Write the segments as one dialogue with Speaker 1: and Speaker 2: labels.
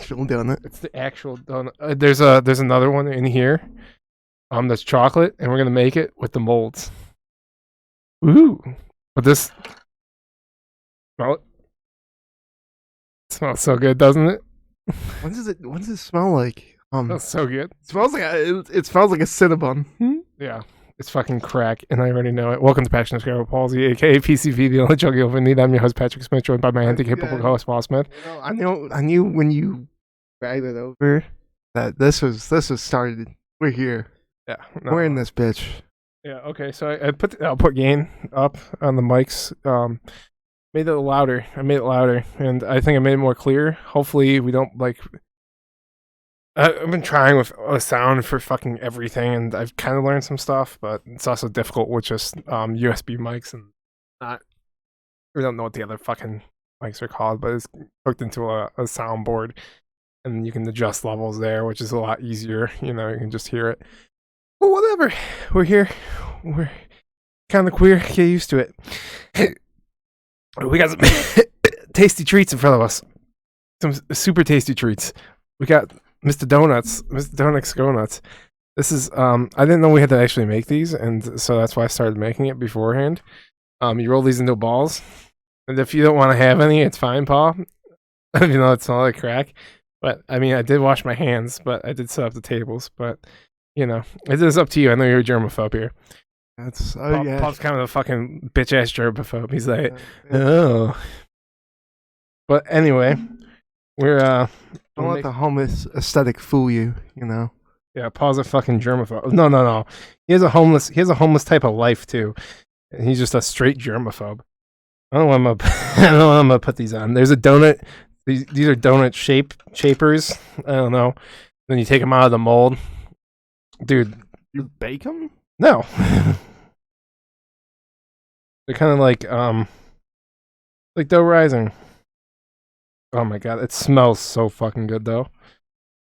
Speaker 1: actual donut.
Speaker 2: It's the actual donut. There's another one in here. That's chocolate, and we're gonna make it with the molds. Ooh, but this smell it. It smells so good, doesn't it?
Speaker 1: What does it smell like?
Speaker 2: That's so good.
Speaker 1: It smells like it smells like a Cinnabon.
Speaker 2: Yeah, it's fucking crack, and I already know it. Welcome to Passion of Cerebral, Paulsy, aka PCP, the only junkie over need. I'm your host, Patrick Smith, joined by my anti-capable co-host, Paul Smith.
Speaker 1: I knew when you dragged it over that this was started. We're here.
Speaker 2: Yeah,
Speaker 1: we're in this bitch.
Speaker 2: Yeah. Okay. So I put the output gain up on the mics. Made it louder. I made it louder, and I think I made it more clear. Hopefully, we don't like. I've been trying with a sound for fucking everything, and I've kind of learned some stuff, but it's also difficult with just USB mics and not. We don't know what the other fucking mics are called, but it's hooked into a soundboard, and you can adjust levels there, which is a lot easier. You know, you can just hear it. Well, whatever. We're here. We're kind of queer. Get used to it. We got some tasty treats in front of us. Some super tasty treats. We got Mr. Donuts. Mr. Donuts. This is, I didn't know we had to actually make these, and so that's why I started making it beforehand. You roll these into balls, and if you don't want to have any, it's fine, Paul. You know, it's not like crack. But, I mean, I did wash my hands, but I did set up the tables, but... You know, it is up to you. I know you're a germaphobe here.
Speaker 1: That's
Speaker 2: Paul's kind of a fucking bitch ass germaphobe. He's like, oh. But anyway, we're
Speaker 1: don't let the homeless aesthetic fool you. You know.
Speaker 2: Yeah, Paul's a fucking germaphobe. No. He has a homeless type of life too, and he's just a straight germaphobe. I don't know what I'm gonna put these on. There's a donut. These are donut shapers. I don't know. Then you take them out of the mold. Dude,
Speaker 1: you bake them?
Speaker 2: No. They're kind of like dough rising. Oh my god, it smells so fucking good though.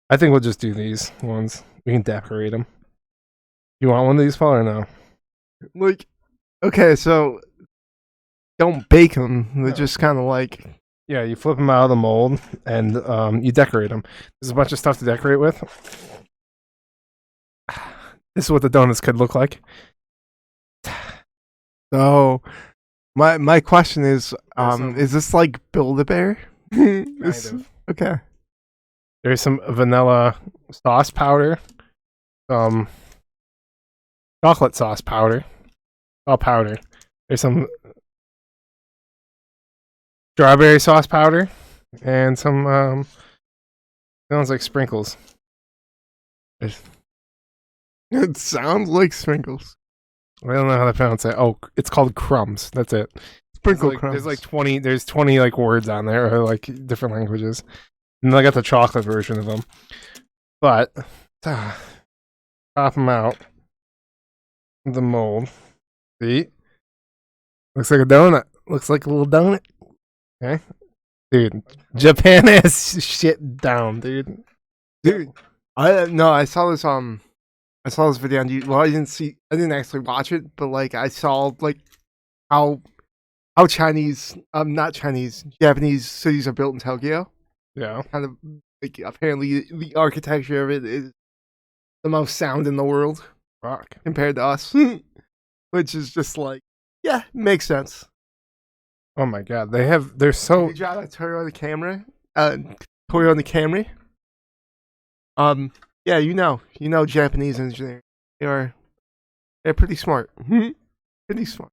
Speaker 2: I think we'll just do these ones. We can decorate them. You want one of these, Paul, or no?
Speaker 1: Like, okay, so don't bake them. They're just kind of like...
Speaker 2: Yeah, you flip them out of the mold and you decorate them. There's a bunch of stuff to decorate with. This is what the donuts could look like.
Speaker 1: So, my question is this like Build-A-Bear?
Speaker 2: Kind of.
Speaker 1: Okay.
Speaker 2: There's some vanilla sauce powder, chocolate sauce powder, all powder. There's some strawberry sauce powder, and some sounds like sprinkles.
Speaker 1: It sounds like sprinkles.
Speaker 2: I don't know how to pronounce it. Oh, it's called crumbs. That's it.
Speaker 1: Sprinkle
Speaker 2: crumbs.
Speaker 1: crumbs.
Speaker 2: There's 20 like words on there, or like different languages. And then I got the chocolate version of them. But pop them out. The mold. See? Looks like a donut. Looks like a little donut. Okay. Dude, Japan has shit down, dude.
Speaker 1: I saw this video on YouTube. Well, I didn't actually watch it, but like I saw like how Japanese cities are built in Tokyo.
Speaker 2: Yeah.
Speaker 1: Kind of like apparently the architecture of it is the most sound in the world.
Speaker 2: Rock.
Speaker 1: Compared to us. Which is just like, yeah, makes sense.
Speaker 2: Oh my god, they're so...
Speaker 1: Did you drive a Toyota Camry? Yeah, you know Japanese engineers. They're pretty smart. Pretty smart.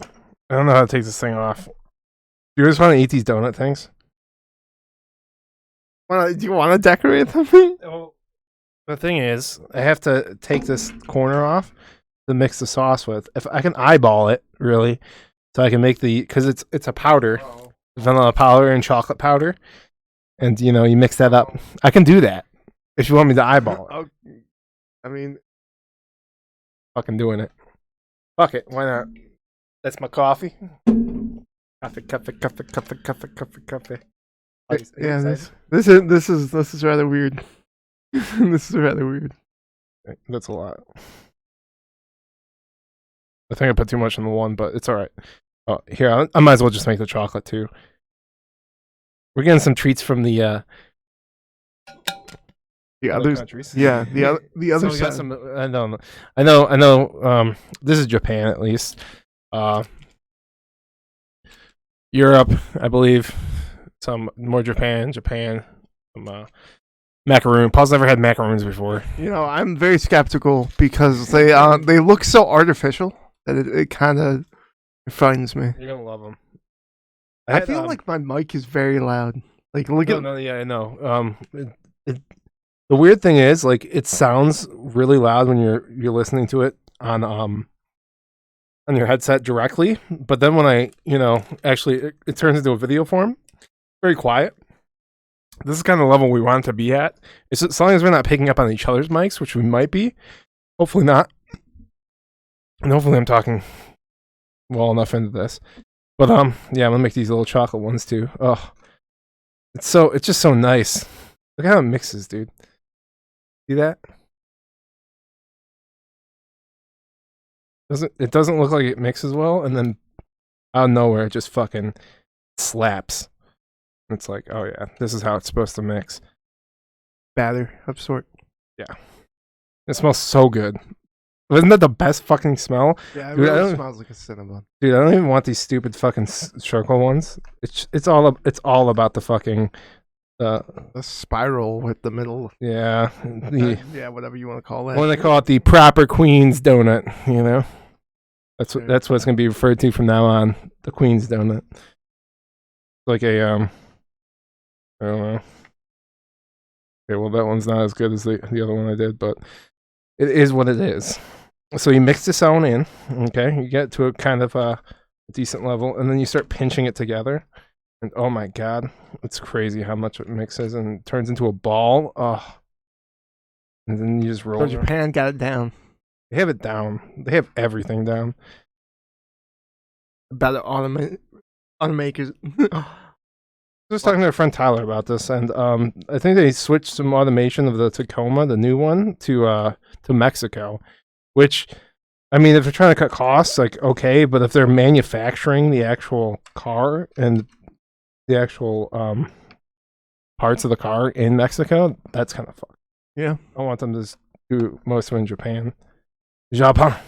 Speaker 2: I don't know how to take this thing off. Do you just want to eat these donut things?
Speaker 1: Do you want to decorate them?
Speaker 2: Well, the thing is, I have to take this corner off to mix the sauce with. If I can eyeball it, really, so I can make because it's a powder, vanilla powder and chocolate powder, and you mix that up. I can do that if you want me to eyeball it.
Speaker 1: I mean,
Speaker 2: fucking doing it. Fuck it, why not? That's my coffee. Coffee.
Speaker 1: Yeah, this is rather weird. This is rather weird.
Speaker 2: That's a lot. I think I put too much in the one, but it's all right. Oh, here, I might as well just make the chocolate too. We're getting some treats from the
Speaker 1: The
Speaker 2: other
Speaker 1: others,
Speaker 2: countries.
Speaker 1: yeah, the other
Speaker 2: So we got
Speaker 1: side.
Speaker 2: some. I know. This is Japan at least. Europe, I believe. Some more Japan. Some macaroon. Paul's never had macaroons before.
Speaker 1: You know, I'm very skeptical because they look so artificial that it kind of frightens me.
Speaker 2: You're gonna love them.
Speaker 1: I feel like my mic is very loud. Like, look at.
Speaker 2: No, yeah, I know. The weird thing is, like, it sounds really loud when you're listening to it on your headset directly, but then when I, actually it turns into a video form, very quiet. This is kind of the level we want it to be at. It's as long as we're not picking up on each other's mics, which we might be. Hopefully not. And hopefully I'm talking well enough into this. But yeah, I'm gonna make these little chocolate ones too. Oh, it's just so nice. Look how it mixes, dude. See that? It doesn't look like it mixes well, and then out of nowhere it just fucking slaps. It's like, oh yeah, this is how it's supposed to mix.
Speaker 1: Batter of sort.
Speaker 2: Yeah. It smells so good. Isn't that the best fucking smell?
Speaker 1: Yeah, it
Speaker 2: Dude,
Speaker 1: really smells like a Cinnabon.
Speaker 2: Dude, I don't even want these stupid fucking circle ones. It's all about the fucking
Speaker 1: the spiral with the middle.
Speaker 2: Yeah.
Speaker 1: Yeah, whatever you want to call that.
Speaker 2: When they call it the proper Queen's donut, That's what it's gonna be referred to from now on. The Queen's donut. Like a I don't know. Okay, well that one's not as good as the other one I did, but it is what it is. So you mix this on in, okay? You get to a kind of a decent level, and then you start pinching it together. And oh my god, it's crazy how much it mixes and turns into a ball. Oh. And then you just roll it.
Speaker 1: So Japan got it down.
Speaker 2: They have it down. They have everything down.
Speaker 1: About the automakers.
Speaker 2: I was talking to a friend Tyler about this, and I think they switched some automation of the Tacoma, the new one, to Mexico. Which, I mean, if they're trying to cut costs, like, okay, but if they're manufacturing the actual car and the actual parts of the car in Mexico, that's kind of fucked.
Speaker 1: Yeah.
Speaker 2: I want them to just do most of it in Japan. Japan.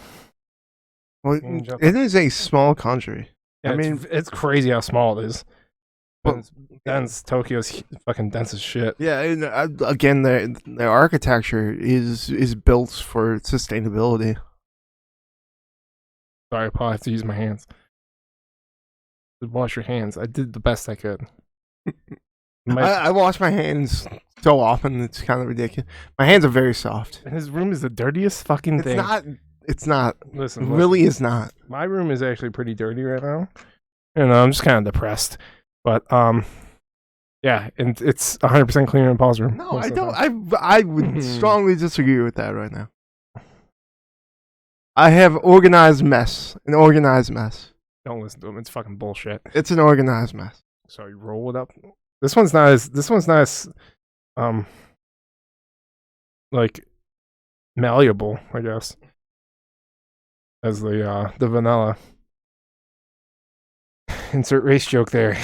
Speaker 1: Well, it is a small country.
Speaker 2: Yeah, I mean, it's crazy how small it is. Dense. Tokyo's fucking dense as shit.
Speaker 1: Yeah, and again, their architecture is built for sustainability.
Speaker 2: Sorry, Paul, I have to use my hands. Wash your hands. I did the best I could.
Speaker 1: I wash my hands so often, it's kind of ridiculous. My hands are very soft.
Speaker 2: His room is the dirtiest fucking thing.
Speaker 1: It's not.
Speaker 2: Listen,
Speaker 1: it really is not.
Speaker 2: My room is actually pretty dirty right now. I'm just kind of depressed. But yeah, and it's 100% cleaner than Paul's room.
Speaker 1: No, I don't. I would strongly disagree with that right now. I have an organized mess.
Speaker 2: Don't listen to him. It's fucking bullshit.
Speaker 1: It's an organized mess.
Speaker 2: So you roll it up. This one's not as like malleable, I guess, as the vanilla. Insert race joke there.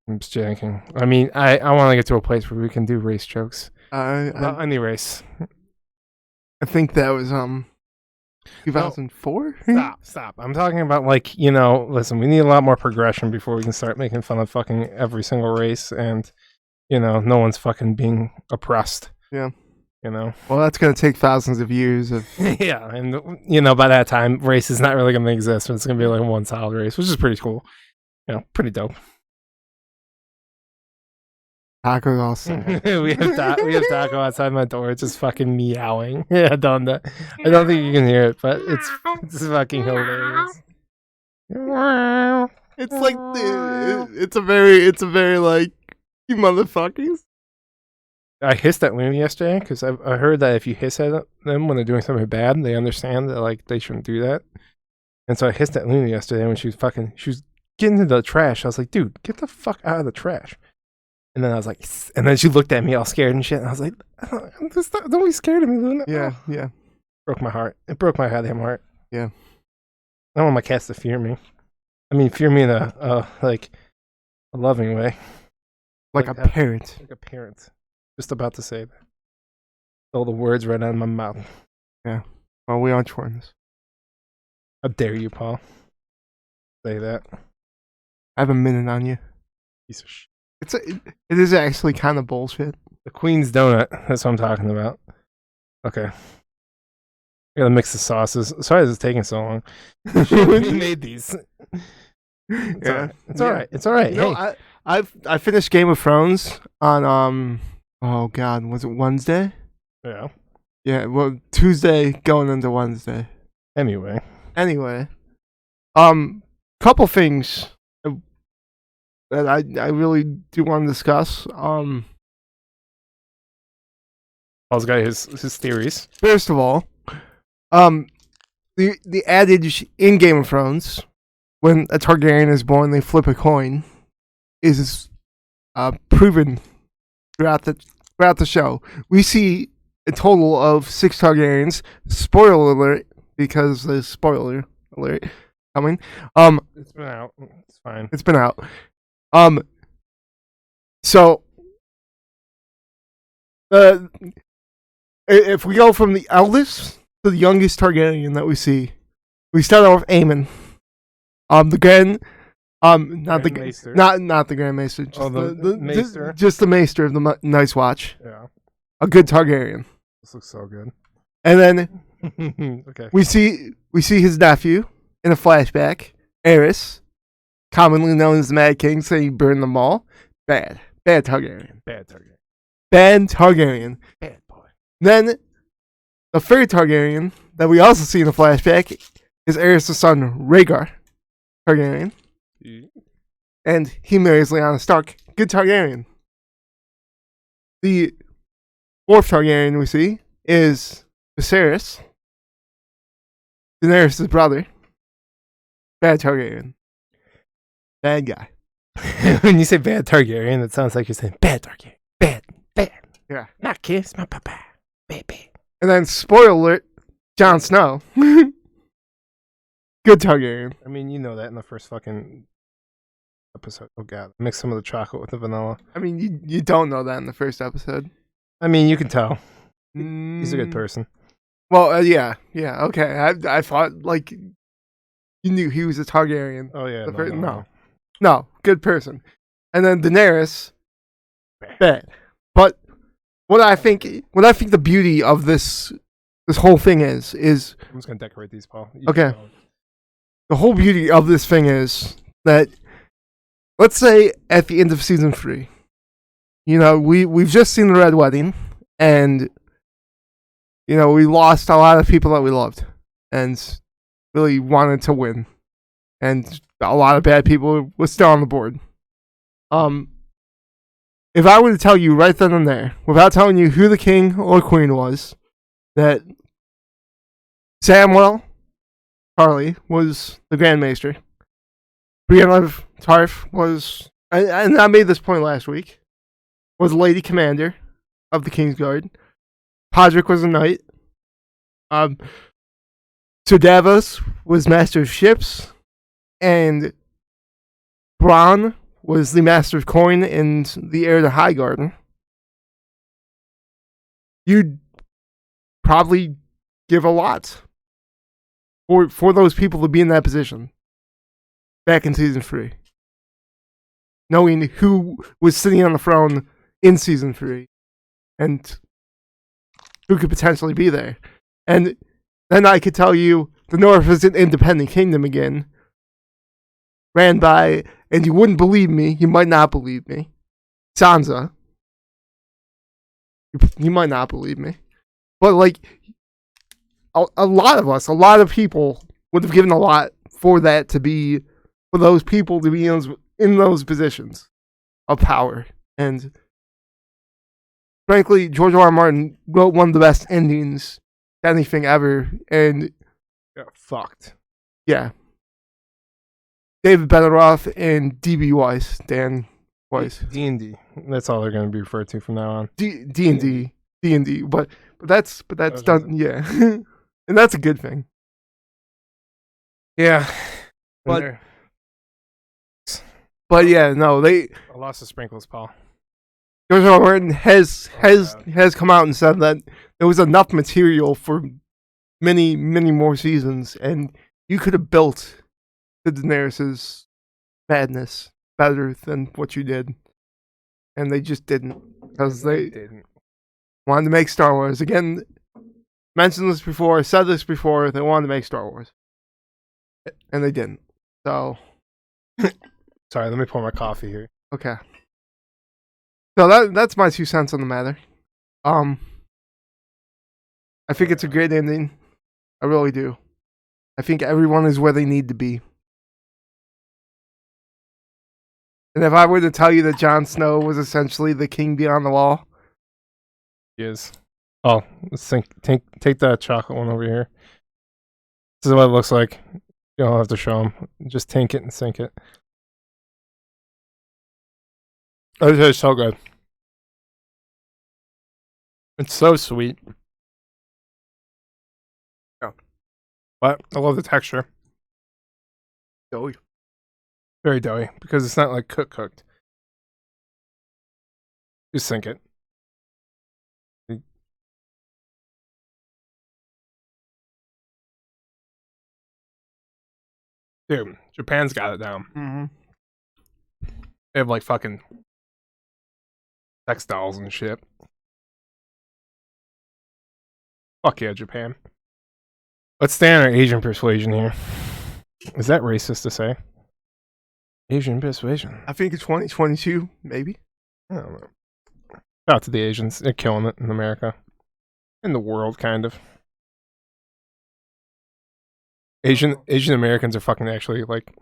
Speaker 2: I'm just joking. I mean, I want to get to a place where we can do race jokes. Any race.
Speaker 1: I think that was 2004.
Speaker 2: Stop. I'm talking about, like, listen, we need a lot more progression before we can start making fun of fucking every single race, and no one's fucking being oppressed.
Speaker 1: Yeah.
Speaker 2: Well,
Speaker 1: that's gonna take thousands of years of.
Speaker 2: Yeah, and by that time, race is not really gonna exist. It's gonna be like one solid race, which is pretty cool. Pretty dope.
Speaker 1: Taco's all set.
Speaker 2: we have Taco outside my door. It's just fucking meowing. Yeah, I don't think you can hear it, but it's fucking hilarious.
Speaker 1: It's like it's a very like, you motherfuckers.
Speaker 2: I hissed at Looney yesterday because I heard that if you hiss at them when they're doing something bad, they understand that, like, they shouldn't do that. And so I hissed at Looney yesterday when she was getting into the trash. I was like, dude, get the fuck out of the trash. And then I was like, and then she looked at me all scared and shit. And I was like, don't be scared of me, Luna.
Speaker 1: Yeah, yeah.
Speaker 2: Broke my heart. It broke my goddamn heart.
Speaker 1: Yeah.
Speaker 2: I don't want my cats to fear me. I mean, fear me in a loving way.
Speaker 1: Like a parent.
Speaker 2: Like a parent. Just about to say that. Stole the words right out of my mouth.
Speaker 1: Well, we aren't twins.
Speaker 2: How dare you, Paul? Say that.
Speaker 1: I have a minute on you.
Speaker 2: Piece of shit.
Speaker 1: It is actually kind of bullshit.
Speaker 2: The Queen's Donut. That's what I'm talking about. Okay. I gotta mix the sauces. Sorry this is taking so long. We made these. It's all right. It's all right.
Speaker 1: You know, I finished Game of Thrones on oh god, was it Wednesday?
Speaker 2: Yeah.
Speaker 1: Yeah, well, Tuesday going into Wednesday.
Speaker 2: Anyway,
Speaker 1: couple things that I really do want to discuss.
Speaker 2: Paul's got his theories.
Speaker 1: First of all, the adage in Game of Thrones, when a Targaryen is born, they flip a coin, is proven throughout the show. We see a total of 6 Targaryens. Spoiler alert, because there's spoiler alert coming.
Speaker 2: It's been out. It's fine.
Speaker 1: It's been out. So, if we go from the eldest to the youngest Targaryen that we see, we start out with Aemon. The Grand, not the
Speaker 2: Maester.
Speaker 1: not the Grand Maester, just
Speaker 2: the Maester.
Speaker 1: just the Maester of the Night's Watch.
Speaker 2: Yeah.
Speaker 1: A good Targaryen.
Speaker 2: This looks so good.
Speaker 1: And then
Speaker 2: Okay.
Speaker 1: we see his nephew in a flashback, Aerys, commonly known as the Mad King, saying he burned them all. Bad Targaryen.
Speaker 2: Bad Targaryen.
Speaker 1: Bad Targaryen.
Speaker 2: Bad boy.
Speaker 1: Then the third Targaryen that we also see in the flashback is Aerys' son, Rhaegar Targaryen.
Speaker 2: Yeah.
Speaker 1: And he marries Lyanna Stark. Good Targaryen. The fourth Targaryen we see is Viserys, Daenerys' brother. Bad Targaryen. Bad guy.
Speaker 2: When you say bad Targaryen, it sounds like you're saying bad Targaryen. Bad.
Speaker 1: Yeah.
Speaker 2: My kiss, my papa. Baby.
Speaker 1: And then, spoiler alert, Jon Snow. Good Targaryen.
Speaker 2: I mean, you know that in the first fucking episode. Oh god. Mix some of the chocolate with the vanilla.
Speaker 1: I mean, you don't know that in the first episode.
Speaker 2: I mean, you can tell. He's a good person.
Speaker 1: Well, yeah, okay. I thought, like, you knew he was a Targaryen.
Speaker 2: Oh, yeah.
Speaker 1: No, good person. And then Daenerys, bad. But what I think the beauty of this whole thing is
Speaker 2: I'm just gonna decorate these, Paul.
Speaker 1: Okay. The whole beauty of this thing is that, let's say at the end of season 3, you know, we've just seen the Red Wedding, and you know, we lost a lot of people that we loved and really wanted to win, and a lot of bad people were still on the board. If I were to tell you right then and there, without telling you who the king or queen was, that Samwell Tarly was the Grand Maester, Brienne of Tarth was, and I made this point last week, was Lady Commander of the Kingsguard, Podrick was a knight, Sir Davos was Master of Ships, and Bronn was the Master of Coin and the heir to Highgarden, you'd probably give a lot for those people to be in that position back in season 3. Knowing who was sitting on the throne in season 3 and who could potentially be there. And then I could tell you the North is an independent kingdom again, ran by, and you wouldn't believe me, you might not believe me, Sansa. You might not believe me. But, like, a lot of us, a lot of people would have given a lot for that to be, for those people to be in those positions of power. And frankly, George R. R. Martin wrote one of the best endings to anything ever, and
Speaker 2: got fucked.
Speaker 1: Yeah. David Benioff and D.B. Weiss, Dan Weiss.
Speaker 2: D&D. That's all they're going to be referred to from now on.
Speaker 1: D&D. But that's done, yeah. And that's a good thing.
Speaker 2: Yeah.
Speaker 1: But yeah, no,
Speaker 2: I lost the sprinkles, Paul.
Speaker 1: George R. R. Martin has come out and said that it was enough material for many, many more seasons, and you could have built the Daenerys's madness better than what you did, and they just didn't because they
Speaker 2: didn't.
Speaker 1: wanted to make Star Wars again. Mentioned this before, said this before. They wanted to make Star Wars, and they didn't. So,
Speaker 2: sorry, let me pour my coffee here.
Speaker 1: Okay. So that's my 2 cents on the matter. I think it's a great ending. I really do. I think everyone is where they need to be. And if I were to tell you that Jon Snow was essentially the king beyond the wall,
Speaker 2: He is. Oh, let's take that chocolate one over here. This is what it looks like. You don't have to show them. Just tank it and sink it. Oh, it is so good. It's so sweet.
Speaker 1: Yeah.
Speaker 2: But I love the texture.
Speaker 1: doughy.
Speaker 2: Very doughy. Because it's not like cooked. Just sink it. Dude, Japan's got it down.
Speaker 1: Mm-hmm.
Speaker 2: They have like fucking textiles and shit. Fuck yeah, Japan. Let's stay on our Asian persuasion here. Is that racist to say? Asian persuasion.
Speaker 1: I think it's 2022, maybe.
Speaker 2: I don't know. Shout out to the Asians. They're killing it in America. In the world, kind of. Asian Americans are fucking actually like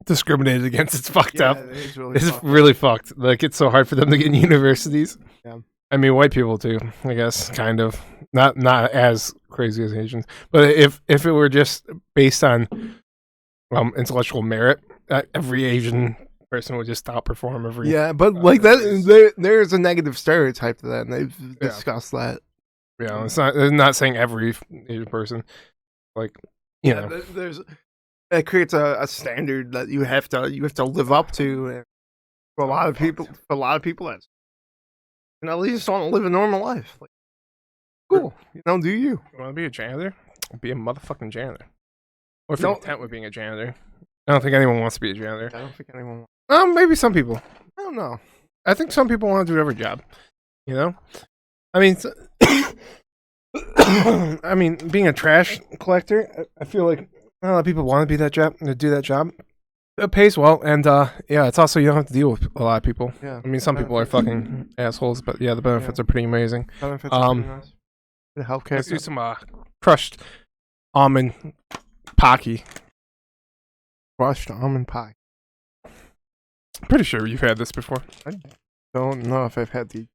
Speaker 2: discriminated against. It's fucked up. It's really fucked. Like it's so hard for them to get in universities.
Speaker 1: Yeah.
Speaker 2: I mean, white people too. I guess kind of not as crazy as Asians. But if it were just based on intellectual merit, every Asian person would just outperform every.
Speaker 1: Yeah, but like that, there's a negative stereotype to that, and they've discussed that.
Speaker 2: Yeah, it's not. They're not saying every Asian person. Like, you know,
Speaker 1: that creates a standard that you have to live up to, and for a lot of people, that's, at least just want to live a normal life. Like, cool, do you?
Speaker 2: You want to be a janitor? Be a motherfucking janitor. Or if you're content with being a janitor. I don't think anyone wants to be a janitor.
Speaker 1: I don't think anyone wants.
Speaker 2: Maybe some people.
Speaker 1: I don't know.
Speaker 2: I think some people want to do every job. You know? I mean, being a trash collector, I feel like a lot of people want to do that job. It pays well, and yeah, it's also you don't have to deal with a lot of people.
Speaker 1: Yeah.
Speaker 2: I mean, some people are fucking assholes, but yeah, the benefits are pretty amazing.
Speaker 1: Benefits are pretty nice. The healthcare.
Speaker 2: Let's do some crushed almond pocky.
Speaker 1: Crushed almond pie.
Speaker 2: Pretty sure you've had this before.
Speaker 1: I don't know if I've had the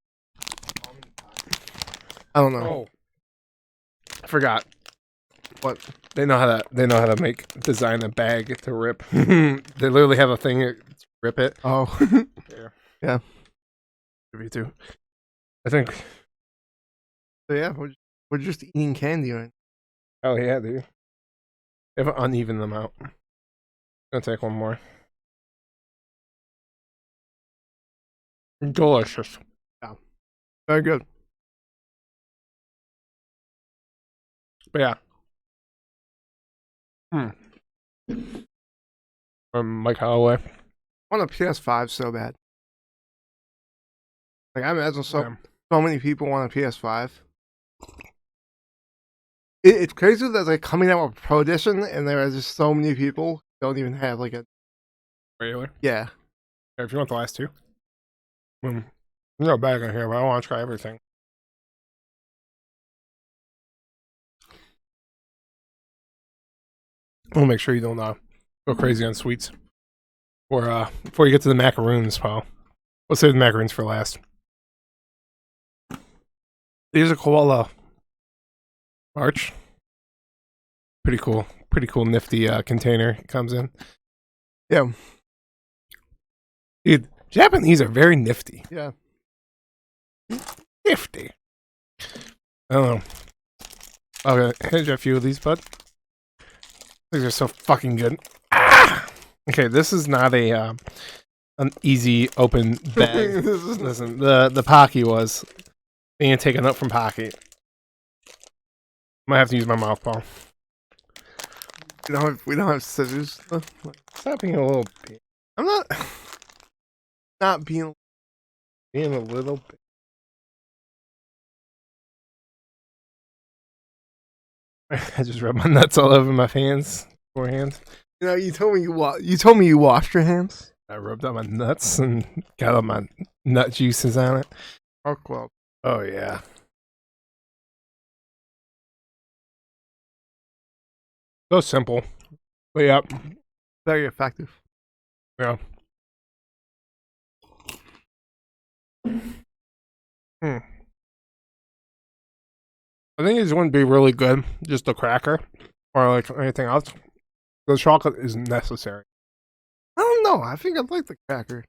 Speaker 1: almond pie. I don't know.
Speaker 2: Oh. I forgot.
Speaker 1: What?
Speaker 2: They know how to design a bag to rip. They literally have a thing to rip it.
Speaker 1: Oh. Yeah.
Speaker 2: Me too. I think.
Speaker 1: So yeah, we're just eating candy right now.
Speaker 2: Oh yeah, dude. They have uneven them out. I'm gonna take one more. Delicious.
Speaker 1: Yeah. Very good.
Speaker 2: But yeah. From Mike Holloway.
Speaker 1: I want a PS5 so bad. Like I imagine so many people want a PS5. It's crazy that they're coming out with a Pro Edition, and there are just so many people who don't even have like a
Speaker 2: regular.
Speaker 1: Yeah.
Speaker 2: If you want the last two, there's no bag in here, but I want to try everything. We'll make sure you don't go crazy on sweets. Or before you get to the Macaroons, Paul. We'll save the Macaroons for last. These are koala March. Pretty cool nifty container it comes in.
Speaker 1: Yeah.
Speaker 2: Dude, Japanese are very nifty.
Speaker 1: Yeah.
Speaker 2: Nifty. I don't know. Okay, here's a few of these, bud. These are so fucking good. Ah! Okay, this is not an easy open bag. Listen, the Pocky was. And take a nut from pocket. Might have to use my mouth, Paul.
Speaker 1: We don't have scissors.
Speaker 2: Stop being a little bit.
Speaker 1: I'm not being
Speaker 2: Being a little bit. I just rubbed my nuts all over my hands. Forehand.
Speaker 1: You know, you told me you washed your hands.
Speaker 2: I rubbed on my nuts and got all my nut juices on it.
Speaker 1: Arc weld.
Speaker 2: Oh yeah. So simple. But yeah.
Speaker 1: Very effective.
Speaker 2: Yeah. I think this wouldn't be really good, just a cracker or like anything else. The chocolate is necessary.
Speaker 1: I don't know. I think I like the cracker.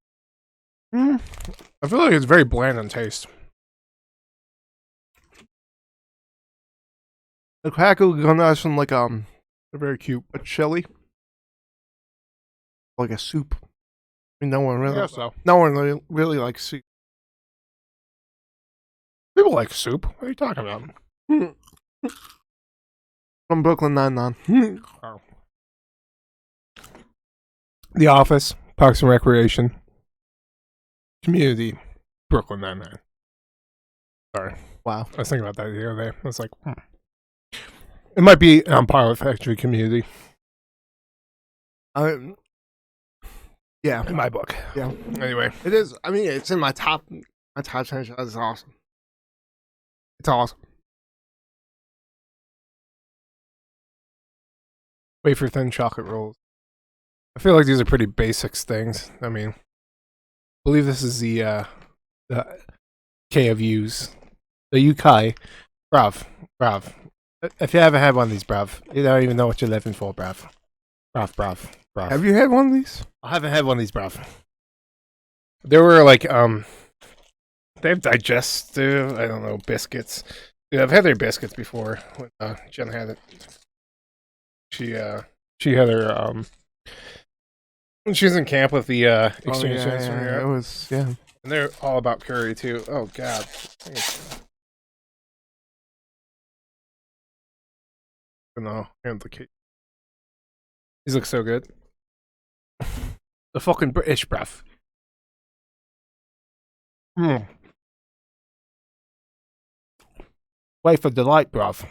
Speaker 2: I feel like it's very bland in taste.
Speaker 1: The cracker would go nice from like
Speaker 2: They're very cute.
Speaker 1: a chili, like a soup. I mean, no one really.
Speaker 2: Yeah, so
Speaker 1: No one really likes soup.
Speaker 2: people like soup. What are you talking about?
Speaker 1: From Brooklyn Nine-Nine.
Speaker 2: Oh. The Office, Parks and Recreation, Community, Brooklyn Nine-Nine. Sorry.
Speaker 1: Wow.
Speaker 2: I was thinking about that the other day. I was like, It might be Pilot Factory Community.
Speaker 1: Yeah.
Speaker 2: In my book.
Speaker 1: Yeah.
Speaker 2: Anyway.
Speaker 1: It is. I mean, it's in my top 10 shows. It's awesome. It's awesome.
Speaker 2: Wafer thin chocolate rolls. I feel like these are pretty basics things. I mean, I believe this is the K of U's. The UK. Brav. If you haven't had one of these, brav, you don't even know what you're living for, brav. Brav.
Speaker 1: Have you had one of these?
Speaker 2: I haven't had one of these, brav. There were like, they have digestive, I don't know, biscuits. Dude, I've had their biscuits before. When Jen had it. She had her, when she was in camp with the exchange students from Europe.
Speaker 1: It was, yeah.
Speaker 2: And they're all about curry, too. Oh, God. No, and the cake. These look so good. The fucking British breath. Wait for delight, bruv.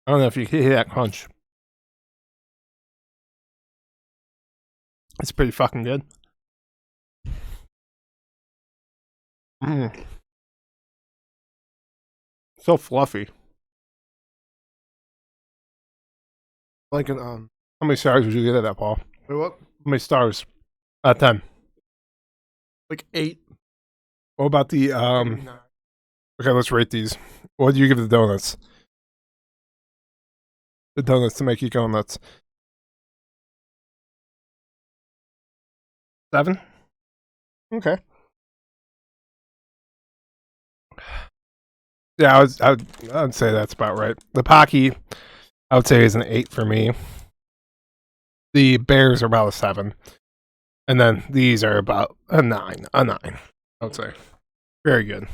Speaker 2: I don't know if you can hear that crunch. It's pretty fucking good. So fluffy.
Speaker 1: Like an
Speaker 2: How many stars would you give that, Paul?
Speaker 1: Wait, what?
Speaker 2: How many stars? Out of 10.
Speaker 1: Like 8.
Speaker 2: What about the okay, let's rate these. What do you give the donuts? The donuts to make you go nuts. 7? Okay. Yeah, I would say that's about right. The Pocky, I would say, is an 8 for me. The Bears are about a 7. And then these are about a 9. A 9, I would say. Very good.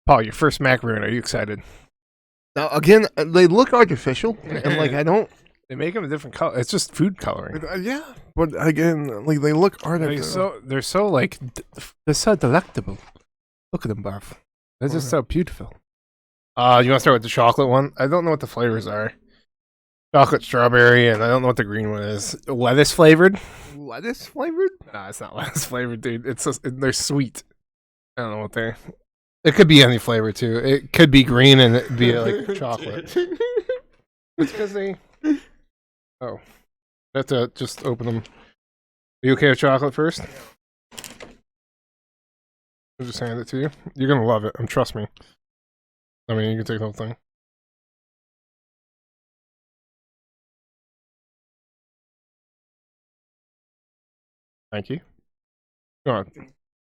Speaker 2: Paul, your first macaroon, are you excited?
Speaker 1: Now, again, they look artificial. And, like, I don't...
Speaker 2: They make them a different color. It's just food coloring.
Speaker 1: Yeah. But, again, like, they look artificial.
Speaker 2: They're so like, they're so delectable. Look at them, Barf. They're just so beautiful. You want to start with the chocolate one? I don't know what the flavors are. Chocolate strawberry, and I don't know what the green one is. Lettuce flavored?
Speaker 1: Lettuce flavored?
Speaker 2: Nah, it's not lettuce flavored, dude. They're sweet. I don't know what they're... It could be any flavor, too. It could be green and it'd be like chocolate. It's because they... Oh. I have to just open them. Are you okay with chocolate first? I'll just hand it to you. You're gonna love it, trust me. I mean, you can take the whole thing. Thank you. Go on.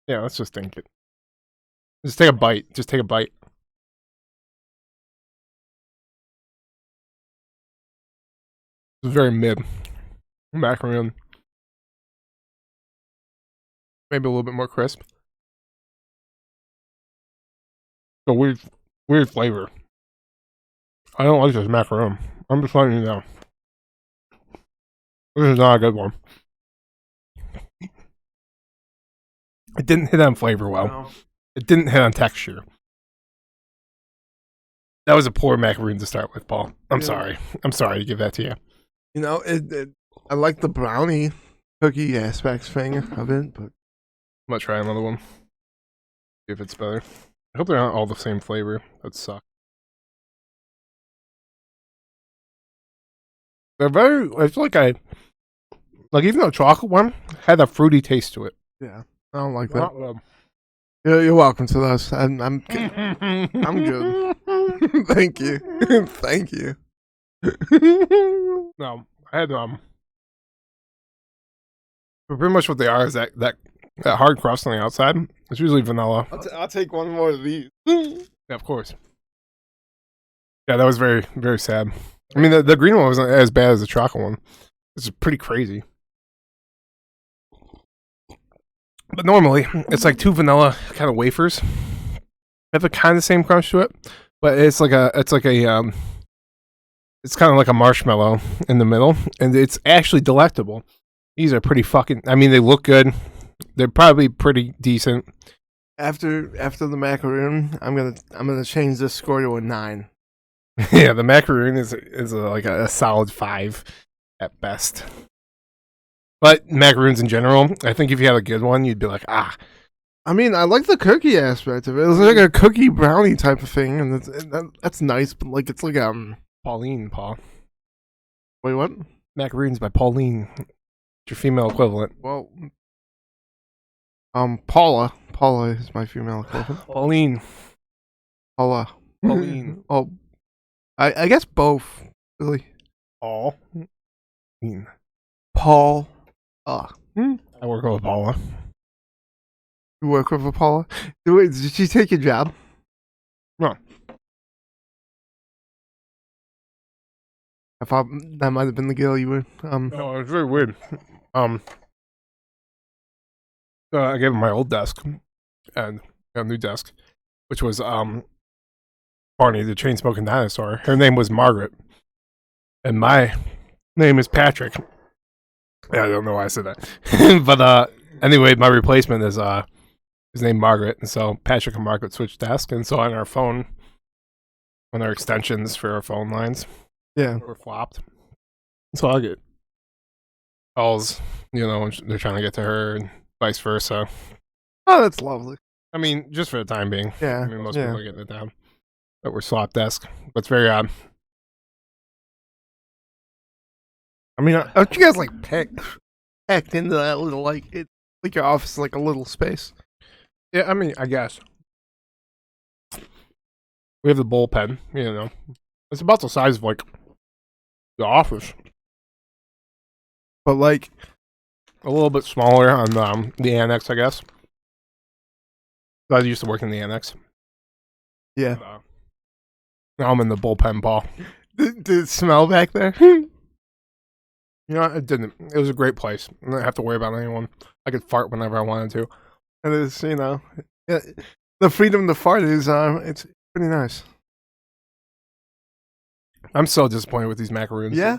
Speaker 2: Yeah, let's just think it. Just take a bite. Just take a bite. It's very mid. Macaroon. Maybe a little bit more crisp. a weird flavor. I don't like this macaron. I'm just letting you know. This is not a good one. It didn't hit on flavor well.
Speaker 1: No.
Speaker 2: It didn't hit on texture. That was a poor macaroon to start with, Paul. I'm sorry. I'm sorry to give that to you.
Speaker 1: You know, I like the brownie cookie aspects thing of it, but
Speaker 2: I'm gonna try another one. See if it's better. I hope they're not all the same flavor. That sucks. They're very. I feel like even the chocolate one had a fruity taste to it.
Speaker 1: yeah, I don't like that.
Speaker 2: Not,
Speaker 1: You're welcome to those. I'm good. I'm good. Thank you. Thank you.
Speaker 2: No, I had but pretty much what they are is that hard crust on the outside. It's usually vanilla.
Speaker 1: I'll take one more of these.
Speaker 2: Yeah, of course. Yeah, that was very, very sad. I mean, the green one wasn't as bad as the chocolate one. It's pretty crazy. But normally, it's like 2 vanilla kind of wafers. Have a kind of same crunch to it, but it's kind of like a marshmallow in the middle, and it's actually delectable. These are pretty fucking. I mean, they look good. They're probably pretty decent.
Speaker 1: After the macaroon, I'm gonna change this score to a 9.
Speaker 2: Yeah, the macaroon is like a solid 5 at best. But macaroons in general, I think if you had a good one, you'd be like, ah.
Speaker 1: I mean, I like the cookie aspect of it. It's like a cookie brownie type of thing, and that's nice. But like, it's like
Speaker 2: Pauline, Paul.
Speaker 1: Wait, what?
Speaker 2: Macaroons by Pauline. It's your female equivalent.
Speaker 1: Well, Paula. Paula is my female equivalent.
Speaker 2: Pauline.
Speaker 1: Paula.
Speaker 2: Pauline.
Speaker 1: Oh, I guess both. Really.
Speaker 2: Paul.
Speaker 1: Paul.
Speaker 2: I work with Paula.
Speaker 1: You work with Paula? Did she take your job?
Speaker 2: No.
Speaker 1: I thought that might have been the girl you were.
Speaker 2: No, it was very weird. I gave him my old desk and a new desk, which was Barney, the chain smoking dinosaur. Her name was Margaret, and my name is Patrick. Yeah, I don't know why I said that, but anyway, my replacement is his name Margaret, and so Patrick and Margaret switched desks, and so on our phone, on our extensions for our phone lines,
Speaker 1: yeah,
Speaker 2: were flopped. So I get calls, when they're trying to get to her, and vice versa.
Speaker 1: Oh, that's lovely.
Speaker 2: I mean, just for the time being.
Speaker 1: Yeah.
Speaker 2: I mean, most people are getting it down. But we're swapped desk. But it's very odd.
Speaker 1: I mean, aren't you guys like packed into that little like your office is like a little space?
Speaker 2: Yeah, I mean, I guess. We have the bullpen, It's about the size of like the office.
Speaker 1: But like
Speaker 2: a little bit smaller on the annex, I guess. I used to work in the annex.
Speaker 1: Yeah.
Speaker 2: Now I'm in the bullpen, Paul.
Speaker 1: Did it smell back there?
Speaker 2: It didn't. It was a great place. I didn't have to worry about anyone. I could fart whenever I wanted to.
Speaker 1: And it's, the freedom to fart is, it's pretty nice.
Speaker 2: I'm so disappointed with these macaroons.
Speaker 1: Yeah.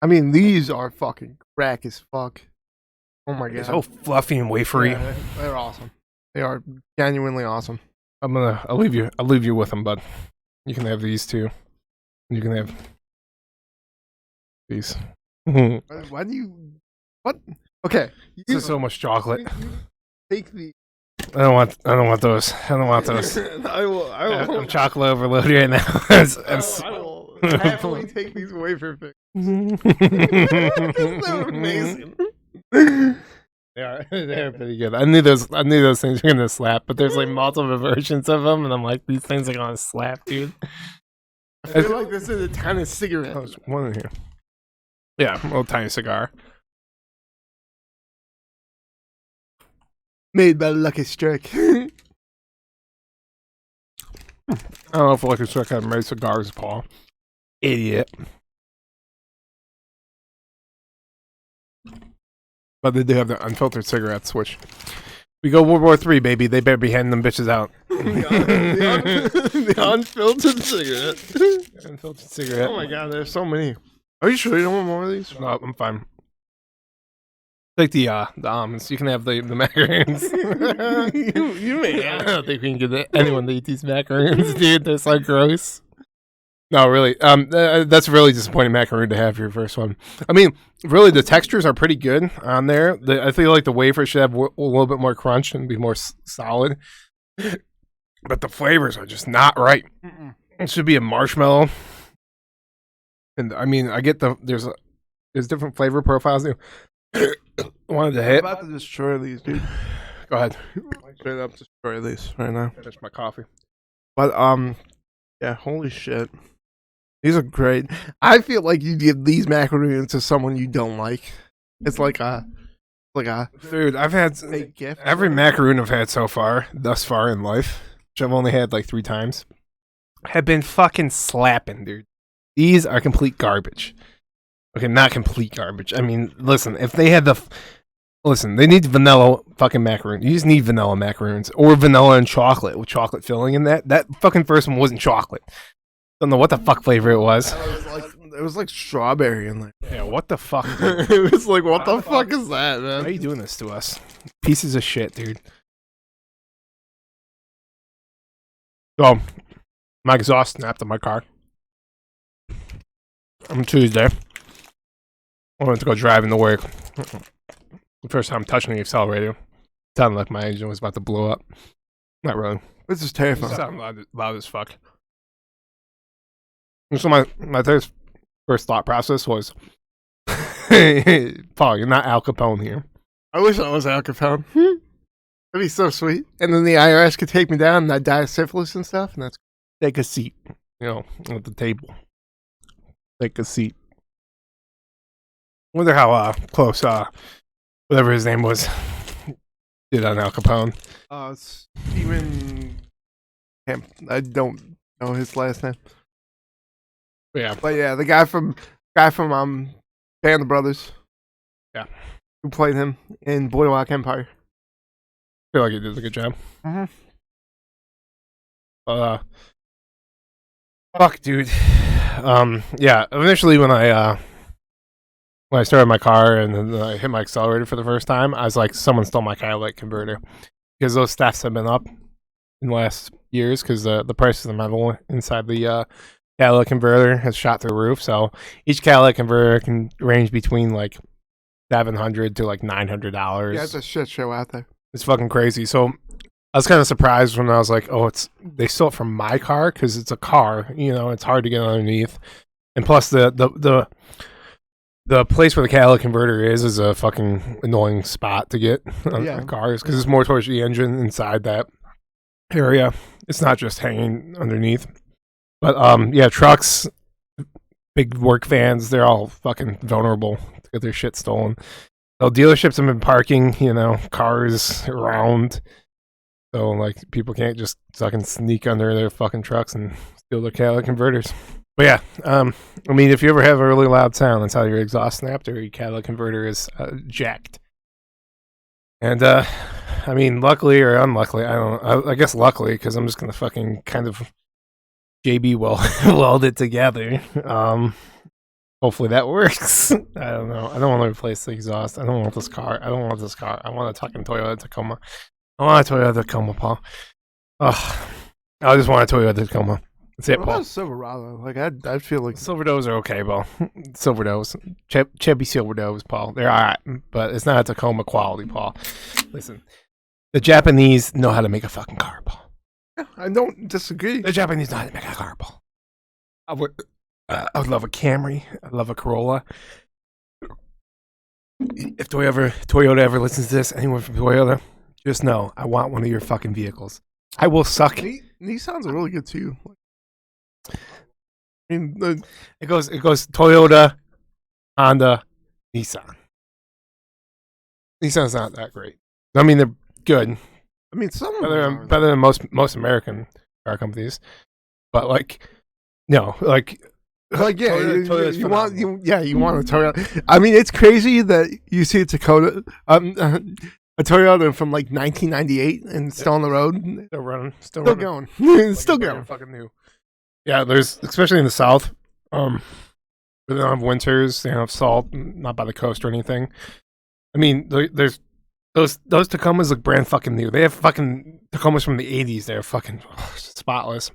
Speaker 1: I mean, these are fucking crack as fuck. Oh my god.
Speaker 2: They're so fluffy and wafery.
Speaker 1: Yeah, they're awesome. They are genuinely awesome.
Speaker 2: I'll leave you with them, bud. You can have these too. You can have these.
Speaker 1: Why do you? What? Okay.
Speaker 2: This is so much chocolate.
Speaker 1: Take the.
Speaker 2: I don't want those. I don't want those.
Speaker 1: I will.
Speaker 2: I'm chocolate overloaded right now.
Speaker 1: I will happily take these wafer things. They're amazing.
Speaker 2: They're pretty good. I knew those things were gonna slap, but there's like multiple versions of them, and I'm like, these things are gonna slap, dude.
Speaker 1: I feel like this is a tiny cigarette.
Speaker 2: Oh, there's one in here. Yeah, a little tiny cigar.
Speaker 1: Made by Lucky Strike.
Speaker 2: I don't know if Lucky Strike had made cigars, Paul. Idiot. But they do have the unfiltered cigarettes, which we go World War III, baby. They better be handing them bitches out.
Speaker 1: The unfiltered cigarette.
Speaker 2: Unfiltered cigarette.
Speaker 1: Oh my god, there's so many. Are you sure you don't want more of these?
Speaker 2: No, I'm fine. Take the almonds. You can have the macarons.
Speaker 1: you may.
Speaker 2: I don't think we can get anyone to eat these macarons, dude. They're so gross. No, really. That's a really disappointing macaroon to have your first one. I mean, really, the textures are pretty good on there. I feel like the wafer should have a little bit more crunch and be more solid. But the flavors are just not right. It should be a marshmallow. And I mean, I get there's different flavor profiles. Wanted to hit.
Speaker 1: I'm about to destroy these, dude.
Speaker 2: Go ahead.
Speaker 1: Straight up destroy these right now.
Speaker 2: Finish my coffee.
Speaker 1: But yeah, holy shit. These are great. I feel like you give these macaroons to someone you don't like. It's like a
Speaker 2: dude. I've had
Speaker 1: gift.
Speaker 2: Every macaroon I've had thus far in life, which I've only had like 3 times, have been fucking slapping, dude. These are complete garbage. Okay, not complete garbage. I mean, listen, if they had they need vanilla fucking macaroon. You just need vanilla macaroons or vanilla and chocolate with chocolate filling in that. That fucking first one wasn't chocolate. Don't know what the fuck flavor it was.
Speaker 1: It was like strawberry and like.
Speaker 2: Yeah, what the fuck?
Speaker 1: It was like, what the fuck is that, man?
Speaker 2: Why are you doing this to us? Pieces of shit, dude. So, my exhaust snapped on my car on Tuesday. I went to go driving to work. The first time touching the accelerator, sounded like my engine was about to blow up. Not really.
Speaker 1: This is terrifying.
Speaker 2: It sounded loud as fuck. And so my first thought process was, Paul, you're not Al Capone here.
Speaker 1: I wish I was Al Capone. That'd be so sweet. And then the IRS could take me down and I'd die of syphilis and stuff. And that's
Speaker 2: take a seat, at the table. Take a seat. Wonder how close whatever his name was did on Al Capone.
Speaker 1: Steven. I don't know his last name.
Speaker 2: Yeah,
Speaker 1: but yeah, the guy from Band of Brothers.
Speaker 2: Yeah,
Speaker 1: who played him in Boardwalk Empire.
Speaker 2: I feel like he did a good job. Fuck, dude. Yeah. Initially, when I started my car and then I hit my accelerator for the first time, I was like, someone stole my Catalytic Converter, because those thefts have been up in the last years because the price of the metal inside the Catalytic Converter has shot through the roof. So each Catalytic Converter can range between like $700 to like $900.
Speaker 1: Yeah, it's a shit show out there.
Speaker 2: It's fucking crazy. So I was kind of surprised when I was like, oh, they stole it from my car because it's a car. It's hard to get underneath, and plus the place where the catalytic converter is a fucking annoying spot to get on cars because it's more towards the engine inside that area. It's not just hanging underneath. But yeah, trucks, big work vans, they're all fucking vulnerable to get their shit stolen. So dealerships have been parking, cars around. So like people can't just fucking sneak under their fucking trucks and steal their catalytic converters. But yeah, I mean, if you ever have a really loud sound, that's how your exhaust snapped or your catalytic converter is jacked. And I mean, luckily or unluckily, I guess luckily, because I'm just gonna fucking kind of JB weld it together. Hopefully that works. I don't know. I don't want to replace the exhaust. I don't want this car. I want a fucking Toyota Tacoma. I want a Toyota Tacoma, Paul. Ugh. I just want a Toyota Tacoma. That's it,
Speaker 1: What
Speaker 2: Paul.
Speaker 1: about Silverado? Like I'd feel like
Speaker 2: Silver Does are okay, Paul. Silver Does. Chevy Silver Does, Paul. They're alright, but it's not a Tacoma quality, Paul. Listen, the Japanese know how to make a fucking car, Paul.
Speaker 1: I don't disagree.
Speaker 2: The Japanese know how to make a car, Paul. I would love a Camry. I love a Corolla. If Toyota ever listens to this, anyone from Toyota, just know I want one of your fucking vehicles. I will suck.
Speaker 1: Nissans are really good too. I mean,
Speaker 2: It goes Toyota, Honda, Nissan. Nissan's not that great. I mean, they're good.
Speaker 1: I mean, some
Speaker 2: better than most American car companies. But like, no, like
Speaker 1: yeah,
Speaker 2: Toyota's
Speaker 1: you want a Toyota. I mean, it's crazy that you see a a Toyota from like 1998 and still on the road.
Speaker 2: Still running. Still
Speaker 1: Going.
Speaker 2: Like
Speaker 1: Still going.
Speaker 2: Fucking new. Yeah, there's, especially in the South, where they don't have winters, they don't have salt, not by the coast or anything. I mean, there's those Tacomas look brand fucking new. They have fucking Tacomas from the 80s. They're fucking spotless.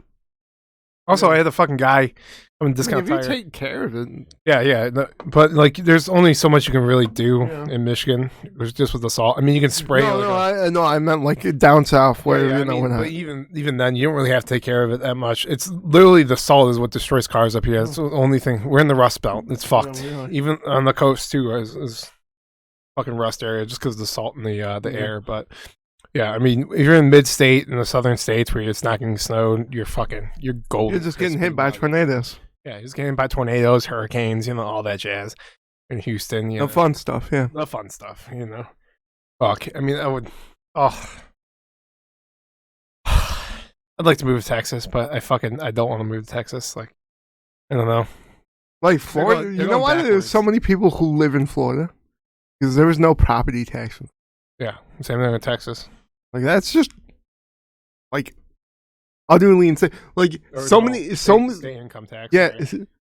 Speaker 2: Also, I had a fucking guy from Discount Tire.
Speaker 1: If you take care of it.
Speaker 2: Yeah. But, like, there's only so much you can really do in Michigan, just with the salt. I mean, you can spray.
Speaker 1: I meant like down south where,
Speaker 2: I mean, but even then, you don't really have to take care of it that much. It's literally the salt is what destroys cars up here. That's the only thing. We're in the Rust Belt. It's fucked. Even on the coast, too, is fucking rust area just because of the salt in the air. But yeah, I mean, if you're in mid-state in the southern states where it's not getting snowed, you're golden.
Speaker 1: You're just getting hit by tornadoes.
Speaker 2: Yeah, you're just getting hit by tornadoes, hurricanes, all that jazz in Houston.
Speaker 1: The fun stuff, yeah.
Speaker 2: The fun stuff, Fuck. I mean, I would. Oh, I'd like to move to Texas, but I don't want to move to Texas. Like, I don't know.
Speaker 1: Like Florida, you know why there's so many people who live in Florida? Because there was no property tax.
Speaker 2: Yeah, same thing in Texas.
Speaker 1: Like that's just like utterly insane. Like state
Speaker 2: income tax.
Speaker 1: Yeah,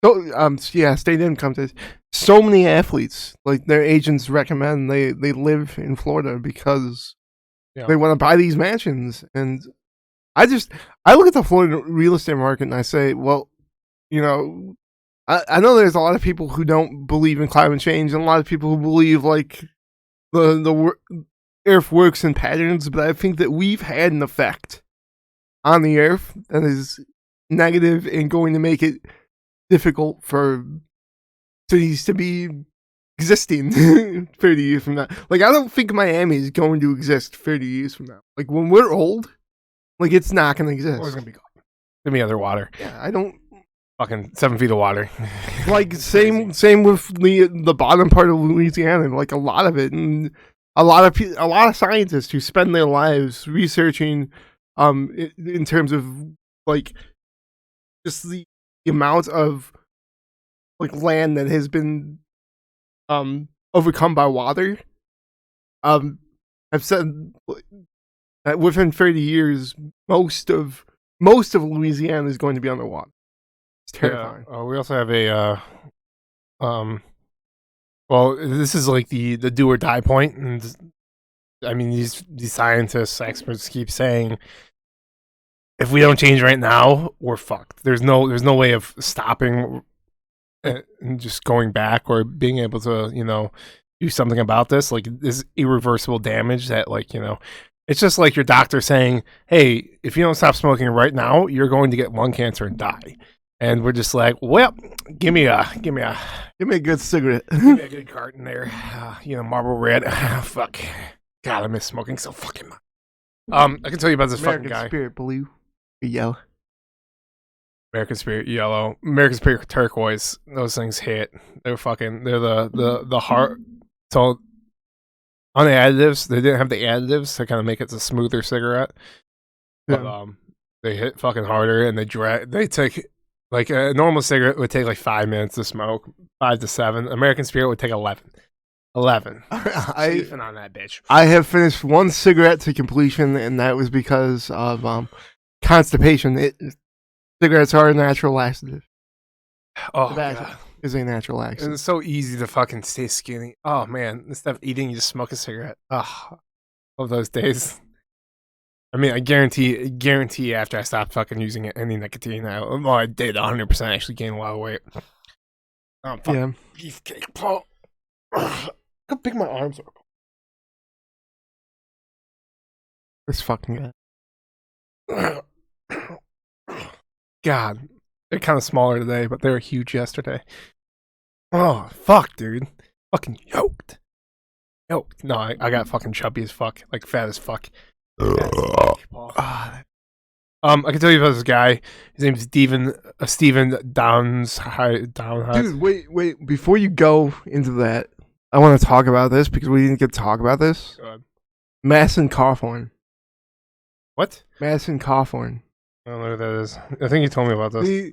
Speaker 1: right? State income tax. So many athletes, like their agents recommend they live in Florida because they want to buy these mansions. And I look at the Florida real estate market and I say, well, I know there's a lot of people who don't believe in climate change and a lot of people who believe like the Earth works in patterns, but I think that we've had an effect on the Earth that is negative and going to make it difficult for cities to be existing 30 years from now. Like, I don't think Miami is going to exist 30 years from now. Like, when we're old, like, it's not going to exist.
Speaker 2: Or it's going to be gone. Give me other water.
Speaker 1: Yeah, I don't...
Speaker 2: Fucking 7 feet of water.
Speaker 1: Like, same with the bottom part of Louisiana. Like, a lot of it. And a lot of scientists who spend their lives researching in terms of, like, just the amount of, like, land that has been overcome by water. I've said that within 30 years, most of Louisiana is going to be underwater. It's terrifying.
Speaker 2: Yeah. We also have a well, this is like the do or die point, and I mean these scientists, experts keep saying if we don't change right now, we're fucked. There's no way of stopping and just going back or being able to do something about this. Like, this irreversible damage that, like, it's just like your doctor saying, hey, if you don't stop smoking right now, you're going to get lung cancer and die. And we're just like, well, give me a
Speaker 1: good cigarette.
Speaker 2: Give me a good carton there. Marlboro Red. Fuck. God, I miss smoking so fucking much. I can tell you about this
Speaker 1: American
Speaker 2: fucking guy.
Speaker 1: Spirit blue, yellow.
Speaker 2: American Spirit yellow. American Spirit turquoise. Those things hit. They're the heart. So on the additives, they didn't have the additives to kind of make it a smoother cigarette. But they hit fucking harder, and they take. Like, a normal cigarette would take like 5 minutes to smoke, 5 to 7. American Spirit would take 11. 11. Sleeping on that bitch.
Speaker 1: I have finished one cigarette to completion, and that was because of constipation. Cigarettes are a natural laxative.
Speaker 2: Oh, God.
Speaker 1: Is a natural laxative.
Speaker 2: And it's so easy to fucking stay skinny. Oh, man. Instead of eating, you just smoke a cigarette. Oh, love those days. I mean, I guarantee after I stopped fucking using any nicotine, I did 100% actually gain a lot of weight. Fucking beefcake, Paul. How big my arms are.
Speaker 1: This fucking
Speaker 2: guy. God, they're kind of smaller today, but they were huge yesterday. Oh, fuck, dude. Fucking yoked. No, I got fucking chubby as fuck, like fat as fuck. I can tell you about this guy. His name's Steven Downs.
Speaker 1: Dude, wait! Before you go into that, I want to talk about this because we didn't get to talk about this. Madison Cawthorn.
Speaker 2: What?
Speaker 1: Madison Cawthorn.
Speaker 2: I don't know who that is. I think you told me about this.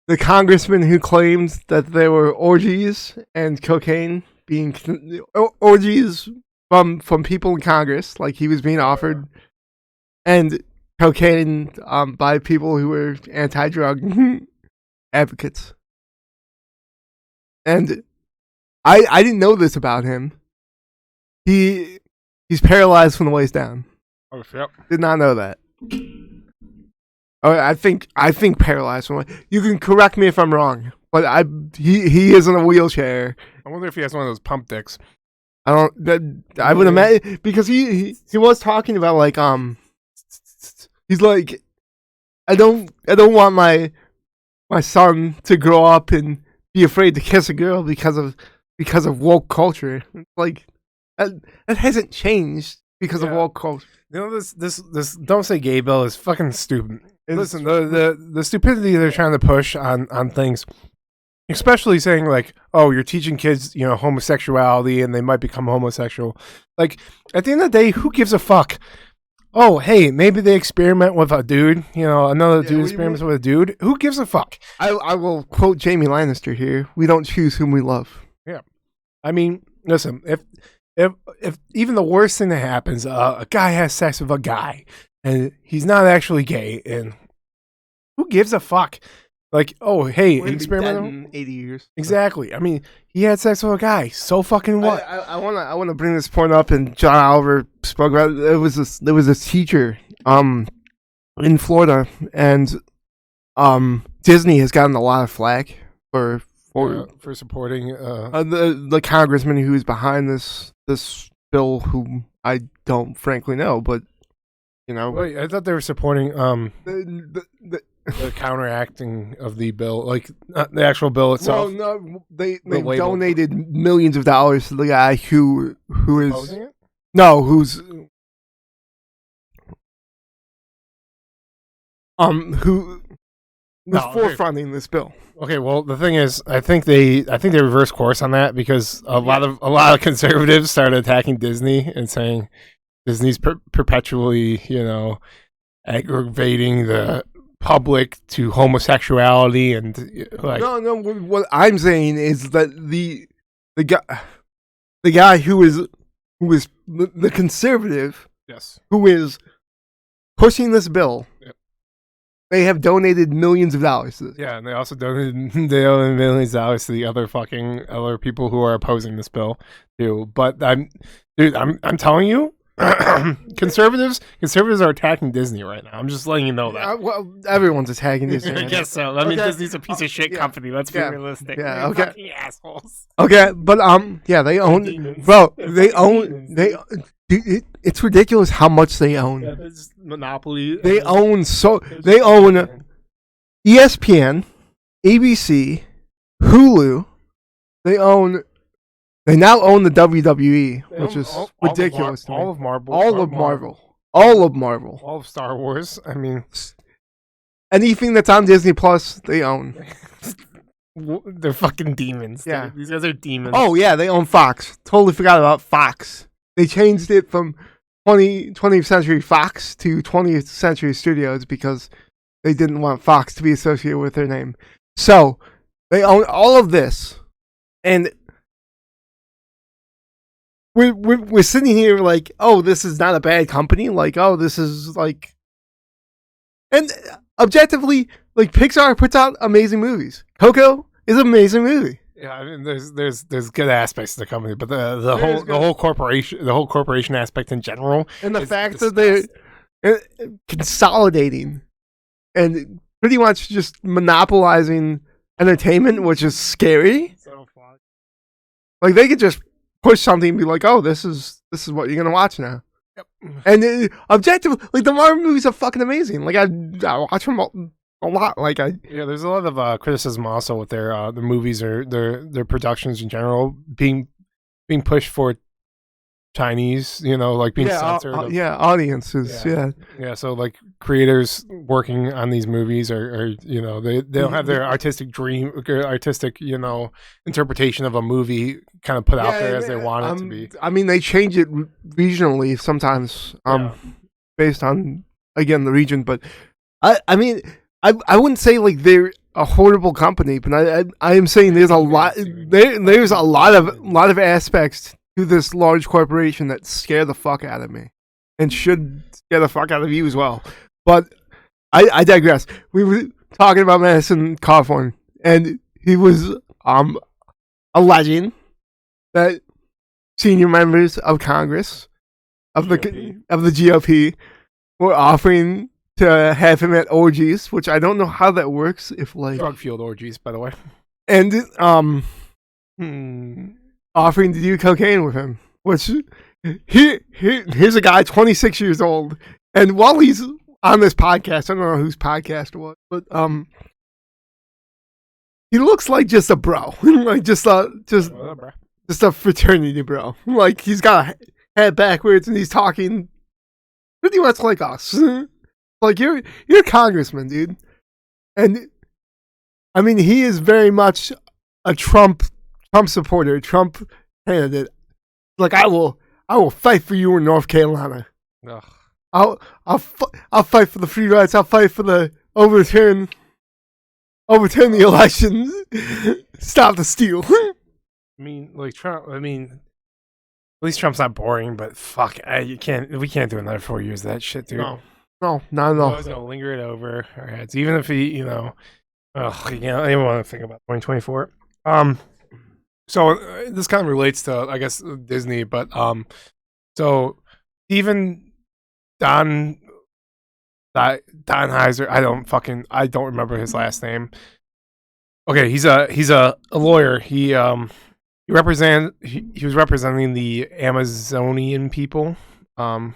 Speaker 1: The congressman who claimed that there were orgies and cocaine orgies from people in Congress, like he was being offered, and cocaine by people who were anti-drug advocates. And I didn't know this about him. He's paralyzed from the waist down.
Speaker 2: Oh, yep.
Speaker 1: Did not know that. Oh, I think paralyzed from. You can correct me if I'm wrong, but he is in a wheelchair.
Speaker 2: I wonder if he has one of those pump dicks.
Speaker 1: I would imagine because he was talking about like he's like I don't want my son to grow up and be afraid to kiss a girl because of woke culture. Like that hasn't changed because of woke culture.
Speaker 2: You know, this don't say gay bill is fucking stupid. Listen, the stupidity they're trying to push on things, especially saying like, oh, you're teaching kids, you know, homosexuality and they might become homosexual. Like, at the end of the day, who gives a fuck? Oh, hey, maybe they experiment with a dude, you know, another dude experiments with a dude. Who gives a fuck?
Speaker 1: I will quote Jamie Lannister here. We don't choose whom we love.
Speaker 2: Yeah. I mean, listen, if even the worst thing that happens, a guy has sex with a guy and he's not actually gay, and who gives a fuck? Like, oh, hey, experiment
Speaker 1: in 80 years.
Speaker 2: Exactly. I mean, he had sex with a guy. So fucking what?
Speaker 1: I wanna bring this point up, and John Oliver spoke about it. There was this teacher in Florida, and Disney has gotten a lot of flack for
Speaker 2: supporting
Speaker 1: the congressman who is behind this bill, whom I don't frankly know, but you know.
Speaker 2: Wait, I thought they were supporting the counteracting of the bill, like not the actual bill itself.
Speaker 1: Well, no, they donated millions of dollars to the guy who is
Speaker 2: it?
Speaker 1: No, who's forefronting this bill.
Speaker 2: Okay, well, the thing is, I think they reversed course on that because a lot of conservatives started attacking Disney and saying Disney's perpetually, you know, aggravating the public to homosexuality and like.
Speaker 1: No. What I'm saying is that the guy who is the conservative,
Speaker 2: yes,
Speaker 1: who is pushing this bill.
Speaker 2: Yep.
Speaker 1: They have donated millions of dollars to this.
Speaker 2: Yeah, and they also donated millions of dollars to the other people who are opposing this bill too. But I'm telling you, conservatives are attacking Disney right now. I'm just letting you know that.
Speaker 1: Well, everyone's attacking Disney.
Speaker 2: I guess so. I mean, Disney's a piece of shit company. Let's be realistic.
Speaker 1: Yeah,
Speaker 2: okay. Fucking assholes.
Speaker 1: Okay, but they own,
Speaker 2: demons.
Speaker 1: bro. They own. It's ridiculous how much they own.
Speaker 2: Yeah, it's monopoly.
Speaker 1: They own ESPN, ABC, Hulu. They now own the WWE, which is ridiculous.
Speaker 2: All of Marvel.
Speaker 1: All of Marvel.
Speaker 2: All of Star Wars. I mean,
Speaker 1: anything that's on Disney Plus, they own.
Speaker 2: They're fucking demons.
Speaker 1: Yeah.
Speaker 2: These guys are demons.
Speaker 1: Oh, yeah, they own Fox. Totally forgot about Fox. They changed it from 20th Century Fox to 20th Century Studios because they didn't want Fox to be associated with their name. So, they own all of this. And we're sitting here like, oh, this is not a bad company. Like, oh, this is like... And objectively, like, Pixar puts out amazing movies. Coco is an amazing movie.
Speaker 2: Yeah, I mean, there's good aspects to the company, but the whole corporation aspect in general,
Speaker 1: and the fact that they're consolidating and pretty much just monopolizing entertainment, which is scary.
Speaker 2: So fun.
Speaker 1: Like they could just push something and be like, "Oh, this is what you're gonna watch now."
Speaker 2: Yep.
Speaker 1: And objectively, like the Marvel movies are fucking amazing. Like I watch them a lot. Like
Speaker 2: there's a lot of criticism also with their movies or their productions in general being pushed for Chinese, you know, like being censored.
Speaker 1: Audiences.
Speaker 2: Yeah. So like creators working on these movies are you know they don't have their artistic you know interpretation of a movie kind of put out there as they want it to be.
Speaker 1: I mean, they change it regionally sometimes, based on again the region. But I mean. I wouldn't say like they're a horrible company, but I am saying there's a lot of aspects to this large corporation that scare the fuck out of me, and should scare the fuck out of you as well. But I digress. We were talking about Madison Cawthorn, and he was alleging that senior members of Congress of the GOP were offering to have him at orgies, which I don't know how that works. If like
Speaker 2: drug fueled orgies, by the way,
Speaker 1: and offering to do cocaine with him. Which here's a guy 26 years old, and while he's on this podcast, I don't know whose podcast it was, but he looks like just a bro, like just a fraternity bro. Like he's got a head backwards and he's talking pretty much like us. Like you're a congressman, dude, and I mean he is very much a Trump supporter, Trump candidate. Like I will fight for you in North Carolina.
Speaker 2: Ugh.
Speaker 1: I'll fight for the free rights. I'll fight for the overturn the elections. Stop the steal.
Speaker 2: I mean, like Trump. I mean, at least Trump's not boring. But fuck, we can't do another 4 years of that shit, dude.
Speaker 1: No, not at all.
Speaker 2: He's gonna linger it over our heads, even if he, I don't even want to think about 2024. So this kind of relates to, I guess, Disney, but so even Donheiser, I don't remember his last name. Okay, he's a lawyer. He was representing the Amazonian people, from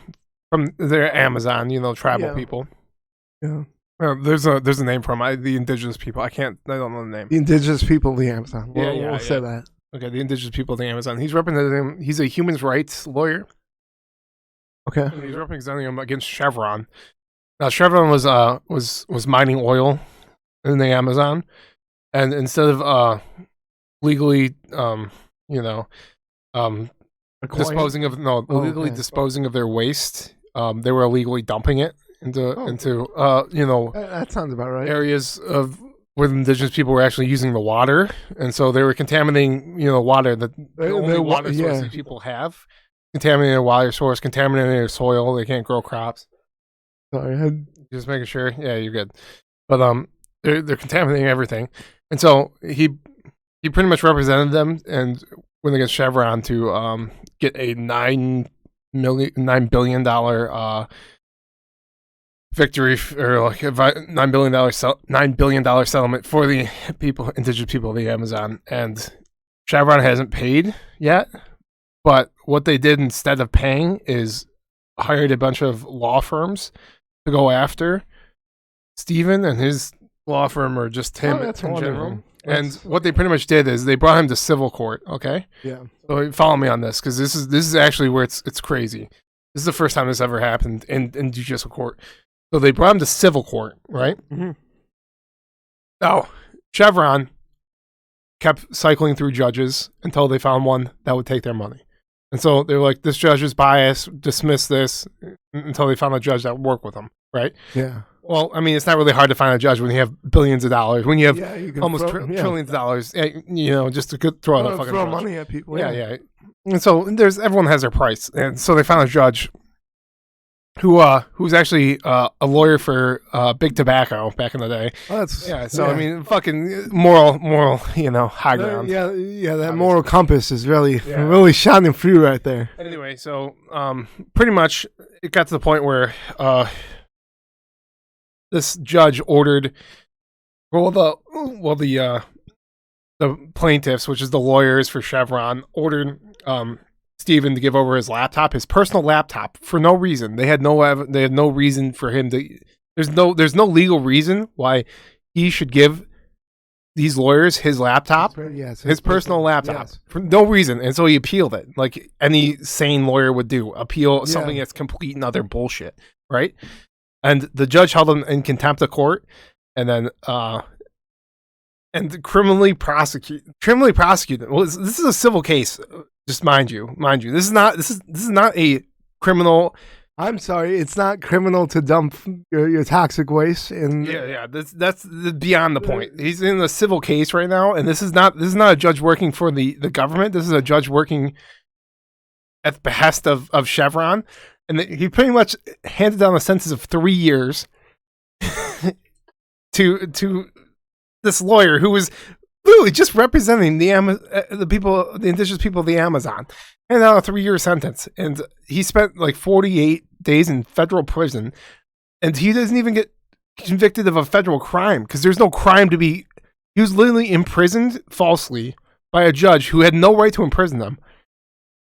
Speaker 2: their Amazon, tribal people.
Speaker 1: Yeah.
Speaker 2: There's a name for him. The indigenous people. I don't know the name.
Speaker 1: The indigenous people of the Amazon. We'll say that.
Speaker 2: Okay, the indigenous people of the Amazon. He's representing him. He's a human rights lawyer.
Speaker 1: Okay.
Speaker 2: And he's representing him against Chevron. Now Chevron was mining oil in the Amazon, and instead of legally disposing of their waste, they were illegally dumping it into
Speaker 1: that sounds about right.
Speaker 2: Areas of where the indigenous people were actually using the water, and so they were contaminating water that the only water source these people have. Contaminating their water source, contaminating their soil. They can't grow crops.
Speaker 1: Sorry,
Speaker 2: just making sure. Yeah, you're good. But they're contaminating everything, and so he pretty much represented them and went against Chevron to get a $9 billion victory, or like a $9 billion settlement for the indigenous people of the Amazon. And Chevron hasn't paid yet, but what they did instead of paying is hired a bunch of law firms to go after Steven and his law firm, or just him in general. And what they pretty much did is they brought him to civil court. Okay.
Speaker 1: Yeah.
Speaker 2: So follow me on this, because this is actually where it's crazy. This is the first time this ever happened in judicial court. So they brought him to civil court, right?
Speaker 1: Mm-hmm.
Speaker 2: Now, Chevron kept cycling through judges until they found one that would take their money. And so they were like, this judge is biased, dismiss this, until they found a judge that would work with them, right?
Speaker 1: Yeah.
Speaker 2: Well, I mean, it's not really hard to find a judge when you have billions of dollars, when you have almost trillions of dollars, just to throw out a fucking judge.
Speaker 1: Money at people.
Speaker 2: Yeah. And so everyone has their price. And so they found a judge who's actually a lawyer for Big Tobacco back in the day. I mean, fucking moral, high ground.
Speaker 1: Yeah, that moral compass is really shining through right there.
Speaker 2: Anyway, so pretty much it got to the point where this judge ordered the plaintiffs, which is the lawyers for Chevron, ordered Steven to give over his laptop, his personal laptop, for no reason. They had no reason for him to. There's no legal reason why he should give these lawyers his laptop, his personal laptop, for no reason. And so he appealed it, like any sane lawyer would do. Appeal something that's complete and utter bullshit, right? And the judge held him in contempt of court, and then criminally prosecuted. Well, this is a civil case. Just mind you, this is not a criminal.
Speaker 1: I'm sorry, it's not criminal to dump your toxic waste.
Speaker 2: That's beyond the point. He's in a civil case right now, and this is not a judge working for the government. This is a judge working at the behest of Chevron, and he pretty much handed down a sentence of 3 years to this lawyer who was literally just representing the indigenous people of the Amazon, and out a 3-year sentence. And he spent like 48 days in federal prison, and he doesn't even get convicted of a federal crime because there's no crime to be. He was literally imprisoned falsely by a judge who had no right to imprison them.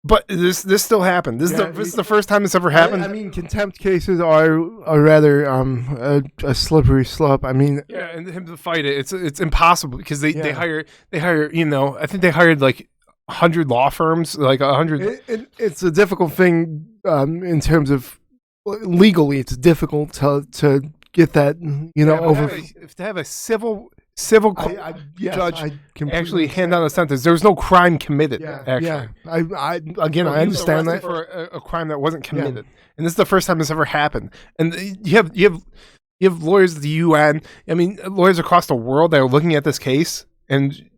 Speaker 2: But this still happened. This is the first time this ever happened.
Speaker 1: I mean, contempt cases are rather a slippery slope. I mean,
Speaker 2: yeah, and him to fight it, it's impossible because they hire I think they hired like 100 law firms, like 100.
Speaker 1: It's a difficult thing in terms of legally. It's difficult to get that over.
Speaker 2: To have a civil judge actually hand down a sentence. There was no crime committed. Actually,
Speaker 1: I understand that
Speaker 2: for a crime that wasn't committed, and this is the first time this ever happened. And you have lawyers at the UN. I mean, lawyers across the world that are looking at this case and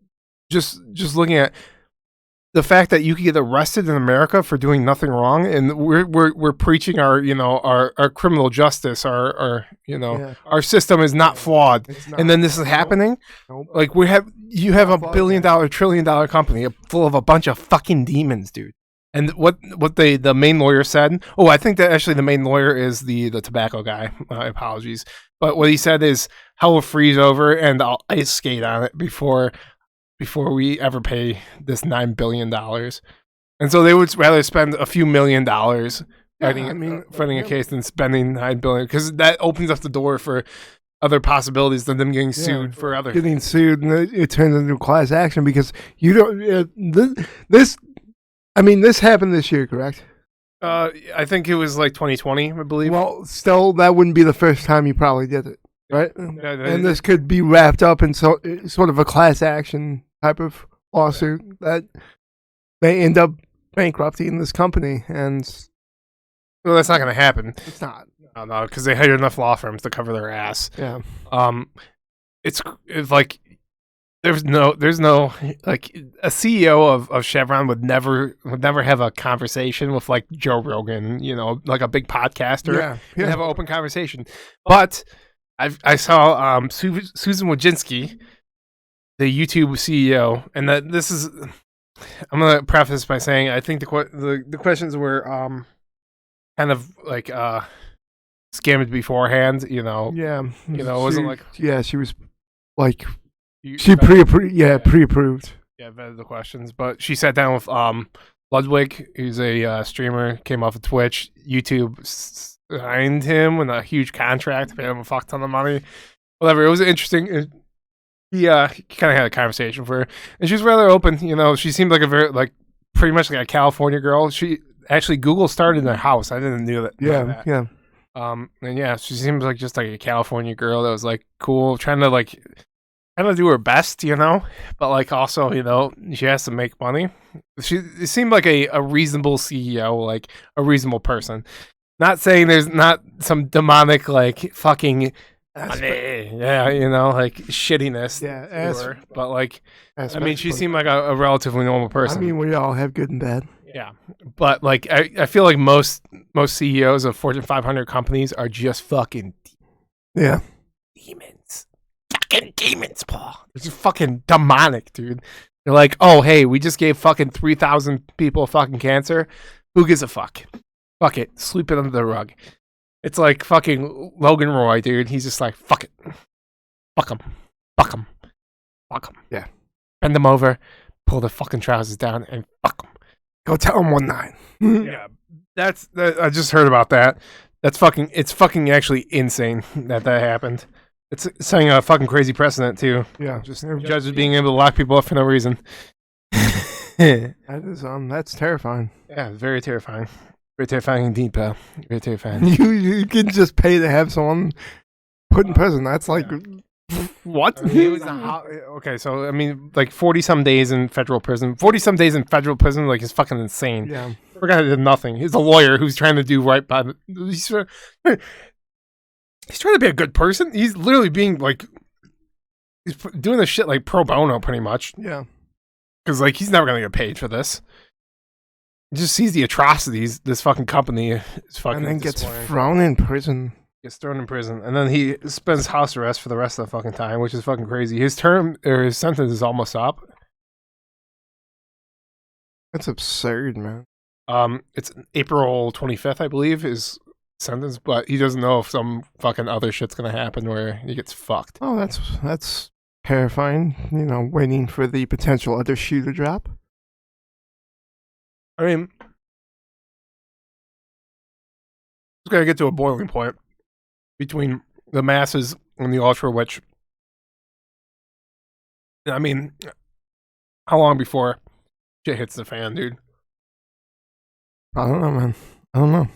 Speaker 2: just looking at the fact that you could get arrested in America for doing nothing wrong, and we're preaching our criminal justice, our system is not flawed, and then this is happening.
Speaker 1: Nope.
Speaker 2: Like you have a $1 billion, $1 trillion company full of a bunch of fucking demons, dude. And what the main lawyer said. Oh, I think that actually the main lawyer is the tobacco guy. My apologies, but what he said is, "Hell will freeze over, and I'll ice skate on it before we ever pay this $9 billion. And so they would rather spend a few $1 million fighting a case than spending $9 billion, because that opens up the door for other possibilities than them getting sued for other
Speaker 1: getting sued, and it turns into a class action because you don't. This happened this year, correct?
Speaker 2: I think it was like 2020, I believe.
Speaker 1: Well, still, that wouldn't be the first time you probably did it, right? And this could be wrapped up in sort of a class action type of lawsuit that may end up bankrupting this company, and
Speaker 2: well, that's not going to happen.
Speaker 1: It's not.
Speaker 2: No, because they hired enough law firms to cover their ass.
Speaker 1: Yeah.
Speaker 2: It's like there's no like a CEO of Chevron would never have a conversation with like Joe Rogan, like a big podcaster, and have an open conversation. But I saw Susan Wojcicki, the YouTube CEO, and that this is. I'm gonna preface by saying I think the questions were kind of like scammed beforehand.
Speaker 1: Yeah.
Speaker 2: It wasn't like
Speaker 1: she was like she pre-approved. Yeah, pre-approved.
Speaker 2: Yeah, vetted the questions, but she sat down with Ludwig, who's a streamer, came off of Twitch. YouTube signed him with a huge contract, paid him a fuck ton of money. Whatever. It was interesting. He kind of had a conversation with her, and she was rather open. She seemed like a very pretty much like a California girl. She actually Google started in her house. I didn't know that.
Speaker 1: Yeah.
Speaker 2: And yeah, she seems like just like a California girl that was like cool, trying to do her best, but like also, she has to make money. She seemed like a reasonable CEO, like a reasonable person. Not saying there's not some demonic like fucking money, like shittiness.
Speaker 1: Yeah,
Speaker 2: but like, I mean, she seemed like a relatively normal person.
Speaker 1: I mean, we all have good and bad.
Speaker 2: Yeah, but like, I feel like most CEOs of Fortune 500 companies are just fucking demons. Fucking demons, Paul. It's just fucking demonic, dude. They're like, oh, hey, we just gave fucking 3,000 people fucking cancer. Who gives a fuck? Fuck it. Sweep it under the rug. It's like fucking Logan Roy, dude. He's just like, fuck it. Fuck him. Fuck him. Fuck him.
Speaker 1: Yeah.
Speaker 2: Bend them over, pull the fucking trousers down, and fuck them.
Speaker 1: Go tell him 1-9.
Speaker 2: Yeah. I just heard about that. It's fucking actually insane that happened. It's setting a fucking crazy precedent too.
Speaker 1: Yeah.
Speaker 2: Just judges being able to lock people up for no reason.
Speaker 1: That is that's terrifying.
Speaker 2: Yeah, very terrifying. Very terrifying indeed, pal. Very terrifying.
Speaker 1: You can just pay to have someone put in prison. That's like
Speaker 2: what? I mean, it was okay, so I mean, like 40-some days in federal prison. 40-some days in federal prison, like, is fucking insane.
Speaker 1: Yeah.
Speaker 2: The guy did nothing. He's a lawyer who's trying to do right by. He's trying to be a good person. He's literally being like, he's doing this shit like pro bono, pretty much.
Speaker 1: Yeah.
Speaker 2: Because like he's never gonna get paid for this. just sees the atrocities this fucking company is fucking
Speaker 1: And then gets
Speaker 2: displaying.
Speaker 1: thrown in prison.
Speaker 2: Gets thrown in prison, and then he spends house arrest for the rest of the fucking time, which is fucking crazy. His term or his sentence is almost up.
Speaker 1: That's absurd, man.
Speaker 2: It's April 25th, I believe, his sentence, but he doesn't know if some fucking other shit's gonna happen where he gets fucked.
Speaker 1: Oh, that's terrifying. You know, waiting for the potential other shoe to drop.
Speaker 2: I mean, it's gonna get to a boiling point between the masses and the ultra, which, I mean, how long before shit hits the fan, dude?
Speaker 1: I don't know, man. I don't know.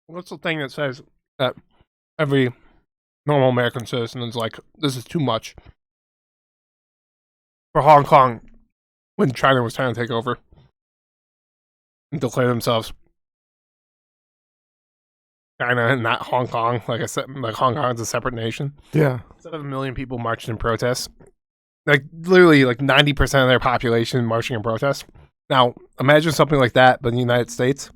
Speaker 2: What's the thing that says that every normal American citizen is like, this is too much for Hong Kong when China was trying to take over and declare themselves China and not Hong Kong, like I said, like Hong Kong is a separate nation.
Speaker 1: Yeah.
Speaker 2: 7 million people marched in protest. Like literally like 90% of their population marching in protest. Now, imagine something like that, but in the United States.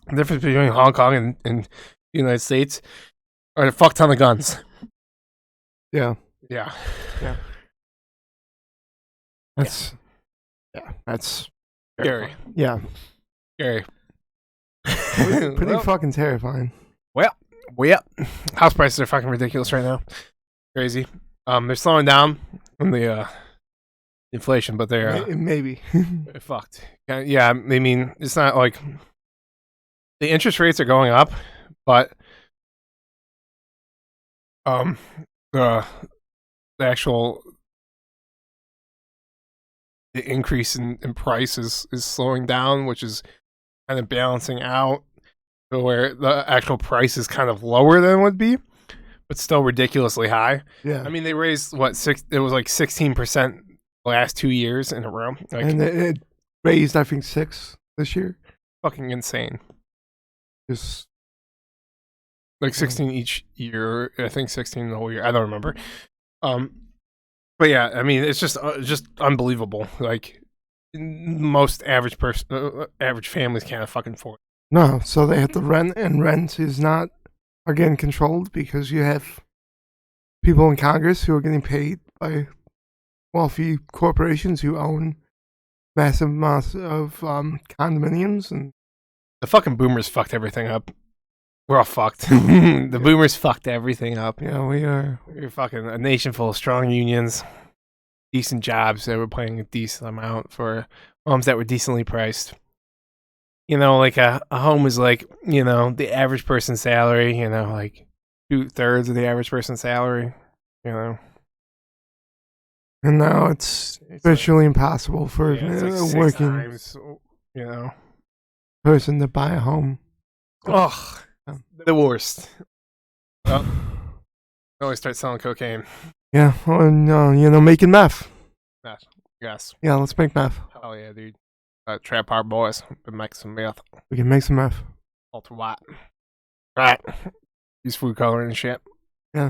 Speaker 2: The difference between Hong Kong and the United States are a fuck ton of guns.
Speaker 1: Yeah.
Speaker 2: Yeah.
Speaker 1: That's
Speaker 2: Scary.
Speaker 1: yeah.
Speaker 2: Scary.
Speaker 1: Pretty fucking terrifying.
Speaker 2: Well, house prices are fucking ridiculous right now. Crazy. They're slowing down on the inflation, but they're
Speaker 1: Maybe.
Speaker 2: fucked. Yeah, I mean, it's not like the interest rates are going up, but the actual the increase in price is slowing down, which is kind of balancing out to where the actual price is kind of lower than it would be, but still ridiculously high.
Speaker 1: Yeah.
Speaker 2: I mean, they raised it was like 16% the last 2 years in a row. Like,
Speaker 1: And it raised, I think, 6 this year.
Speaker 2: fucking insane.
Speaker 1: Just
Speaker 2: Like 16 each year. I think 16 the whole year. I don't remember. But yeah, I mean, it's just unbelievable. Like most average families can't fucking afford.
Speaker 1: no. So they have to rent, and rent is not again controlled because you have people in Congress who are getting paid by wealthy corporations who own massive amounts of condominiums, and
Speaker 2: The fucking boomers fucked everything up. We're all fucked. The boomers fucked everything up.
Speaker 1: yeah, we are.
Speaker 2: We're fucking a nation full of strong unions, decent jobs that were paying a decent amount for homes that were decently priced. You know, like a home is like, you know, the average person's salary, you know, like 2/3 of the average person's salary, you know.
Speaker 1: And now it's virtually impossible for
Speaker 2: Yeah, it's like
Speaker 1: a
Speaker 2: 6
Speaker 1: working
Speaker 2: times, you know.
Speaker 1: person to buy a home.
Speaker 2: Ugh, the worst. Well, always start selling cocaine.
Speaker 1: Yeah, or making meth.
Speaker 2: Yes.
Speaker 1: Yeah, let's make meth.
Speaker 2: Hell yeah, dude. Trap hard boys. Been making some meth.
Speaker 1: We can make some meth.
Speaker 2: Ultra white. Right. Use food coloring and shit.
Speaker 1: Yeah.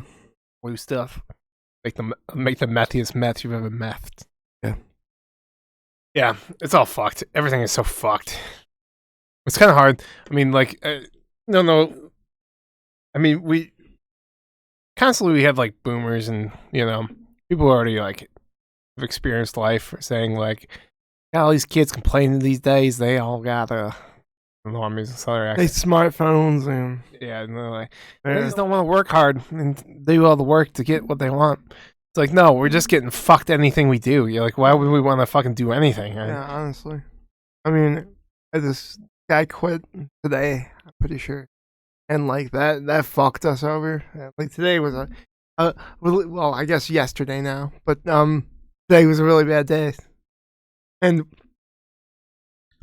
Speaker 2: Blue stuff. Make the methiest meth you've ever methed.
Speaker 1: Yeah.
Speaker 2: Yeah, it's all fucked. Everything is so fucked. It's kind of hard. I mean, like, no. I mean, we have like boomers and, you know, people who already like have experienced life saying like, yeah, all these kids complaining these days, they all got I'm using Southern accent.
Speaker 1: They smartphones and
Speaker 2: Yeah, and they're like, they just don't want to work hard and do all the work to get what they want. It's like, no, we're just getting fucked anything we do. You're like, why would we want to fucking do anything?
Speaker 1: yeah, honestly. I mean, this guy quit today, I'm pretty sure. And like that fucked us over. Like today was well, I guess yesterday now, but today was a really bad day. And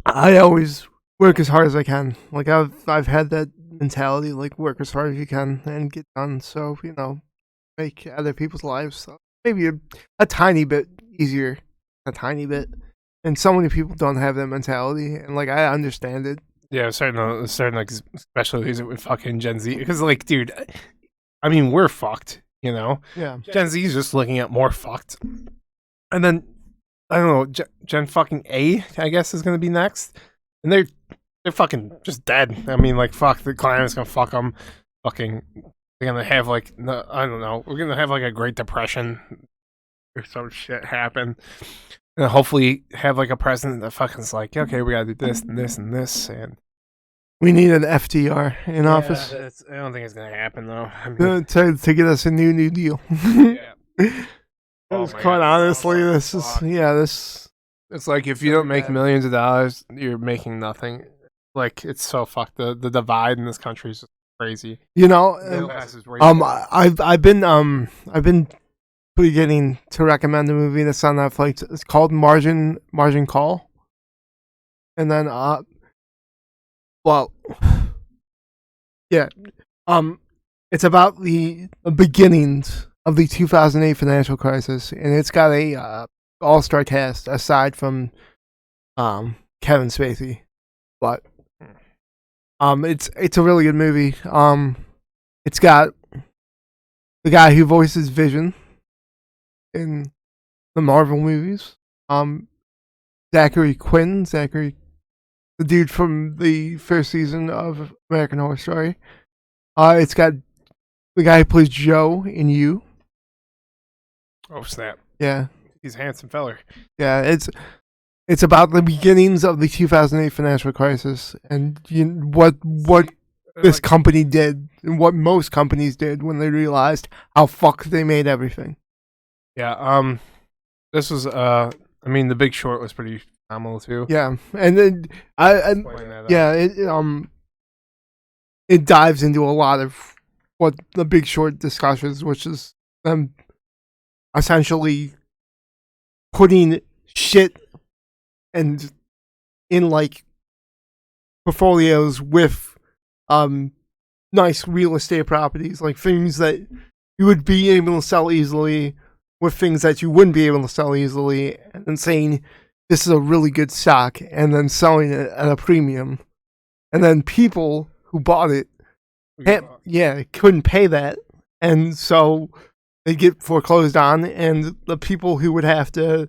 Speaker 1: I always work as hard as I can. Like I've had that mentality, like work as hard as you can and get done. So, you know, make other people's lives maybe a tiny bit easier. A tiny bit. And so many people don't have that mentality, and like I understand it.
Speaker 2: Yeah, certain like especially with fucking Gen Z, because like, dude, I mean, we're fucked, you know.
Speaker 1: Yeah.
Speaker 2: Gen Z is just looking at more fucked, and then I don't know, Gen fucking A, I guess, is gonna be next, and they're they're fucking just dead. I mean, like, fuck, the climate's gonna fuck them. Fucking, they're gonna have, like, I don't know. We're gonna have, like, a Great Depression or some shit happen. And hopefully have, like, a president that fucking's like, okay, we gotta do this and this and this. And
Speaker 1: we need an FDR in office.
Speaker 2: I don't think it's gonna happen, though. I mean,
Speaker 1: to get us a new deal.
Speaker 2: yeah.
Speaker 1: Quite honestly, this is this.
Speaker 2: It's like if you don't make millions of dollars, you're making nothing. Like, it's so fucked. The divide in this country is just crazy.
Speaker 1: You know, I've been getting to recommend a movie that's on Netflix. It's called Margin Call, and then it's about the beginnings of the 2008 financial crisis, and it's got a all-star cast aside from Kevin Spacey, but it's a really good movie. It's got the guy who voices Vision in the Marvel movies, Zachary Quinn, the dude from the first season of American Horror Story. It's got the guy who plays Joe in You.
Speaker 2: Oh snap!
Speaker 1: Yeah,
Speaker 2: he's a handsome feller.
Speaker 1: Yeah, it's about the beginnings of the 2008 financial crisis and what this company did and what most companies did when they realized how fucked they made everything.
Speaker 2: Yeah. This was The Big Short was pretty phenomenal too.
Speaker 1: Yeah, and then it dives into a lot of what The Big Short discusses, which is them essentially putting shit and in like portfolios with nice real estate properties, like things that you would be able to sell easily with things that you wouldn't be able to sell easily, and then saying this is a really good stock and then selling it at a premium, and then people who bought it couldn't pay that, and so they get foreclosed on, and the people who would have to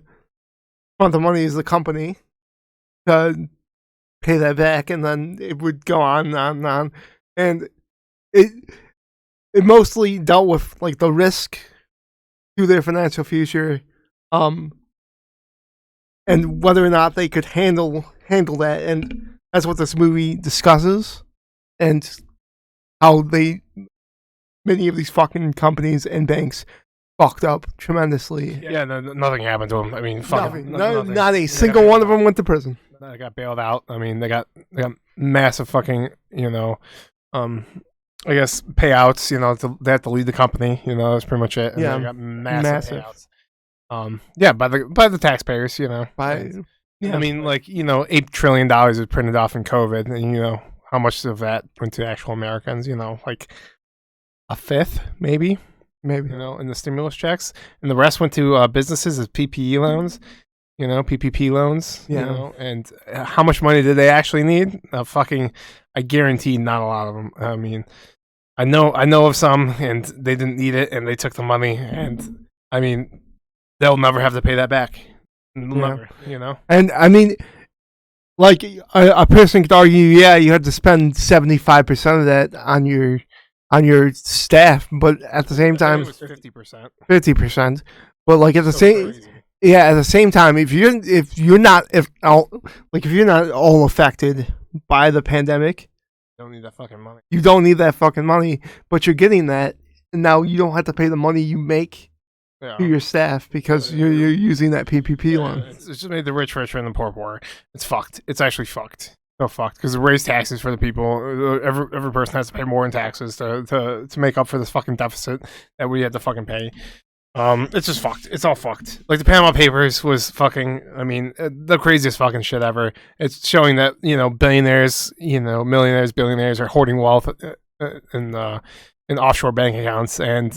Speaker 1: front the money is the company to pay that back, and then it would go on and on and on. And it mostly dealt with like the risk to their financial future, and whether or not they could handle that, and that's what this movie discusses, and how many of these fucking companies and banks fucked up tremendously.
Speaker 2: Yeah, nothing happened to them. I mean,
Speaker 1: nothing. Not a single one of them went to prison.
Speaker 2: They got bailed out. I mean, they got massive fucking, I guess payouts. They have to leave the company. That's pretty much it. And they got massive payouts. By the taxpayers. I mean, like $8 trillion was printed off in COVID, and how much of that went to actual Americans? Like a fifth, maybe. In the stimulus checks, and the rest went to businesses as PPE loans. PPP loans. And how much money did they actually need? I guarantee not a lot of them. I mean, I know of some, and they didn't need it, and they took the money, and I mean, they'll never have to pay that back. Never,
Speaker 1: And I mean, like a person could argue, you had to spend 75% of that on your staff, but at the same time,
Speaker 2: it was 50%.
Speaker 1: 50%. But like at the same time, if you're not all affected by the pandemic,
Speaker 2: you don't need that fucking money.
Speaker 1: You don't need that fucking money, but you're getting that, and now you don't have to pay the money you make to your staff because you're using that PPP loan.
Speaker 2: It's just made the rich richer and the poor poorer. It's fucked. It's actually fucked. So fucked because it raised taxes for the people. Every person has to pay more in taxes to make up for this fucking deficit that we had to fucking pay. It's just fucked. It's all fucked. Like the Panama Papers was fucking. I mean, the craziest fucking shit ever. It's showing that billionaires, millionaires, billionaires are hoarding wealth in offshore bank accounts, and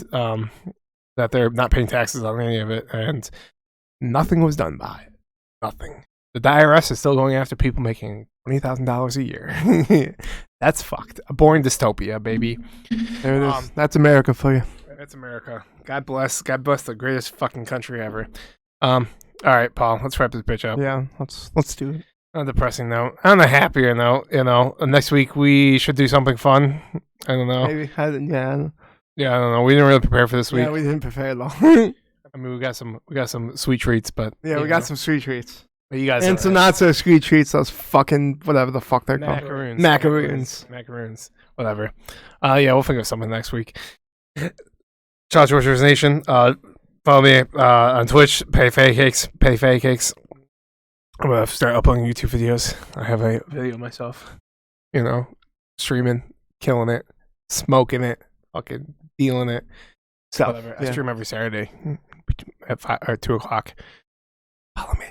Speaker 2: that they're not paying taxes on any of it, and nothing was done by it. Nothing. The IRS is still going after people making $20,000 a year. That's fucked. A boring dystopia, baby.
Speaker 1: There it is. That's America for you.
Speaker 2: That's America. God bless the greatest fucking country ever. All right, Paul. Let's wrap this bitch up.
Speaker 1: Yeah, let's do it.
Speaker 2: On a depressing note. On a happier note, next week we should do something fun. I don't know.
Speaker 1: Maybe. Yeah.
Speaker 2: Yeah, I don't know. We didn't really prepare for this week.
Speaker 1: Yeah, we didn't prepare at all.
Speaker 2: I mean, we got some sweet treats, but
Speaker 1: yeah, we got some sweet treats.
Speaker 2: But you guys
Speaker 1: And some not so sweet treats. Those fucking whatever the fuck they're called.
Speaker 2: Macaroons. Whatever. Yeah, we'll figure something next week. Shout out to Wafers Nation. Follow me on Twitch. Petty Fatty Cakes. I'm gonna start uploading YouTube videos. I have a video myself. Streaming, killing it, smoking it, fucking dealing it.
Speaker 1: So
Speaker 2: whatever. I stream every Saturday at 5 or 2 o'clock. Follow me.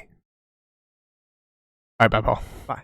Speaker 2: All right, bye, Paul.
Speaker 1: Bye.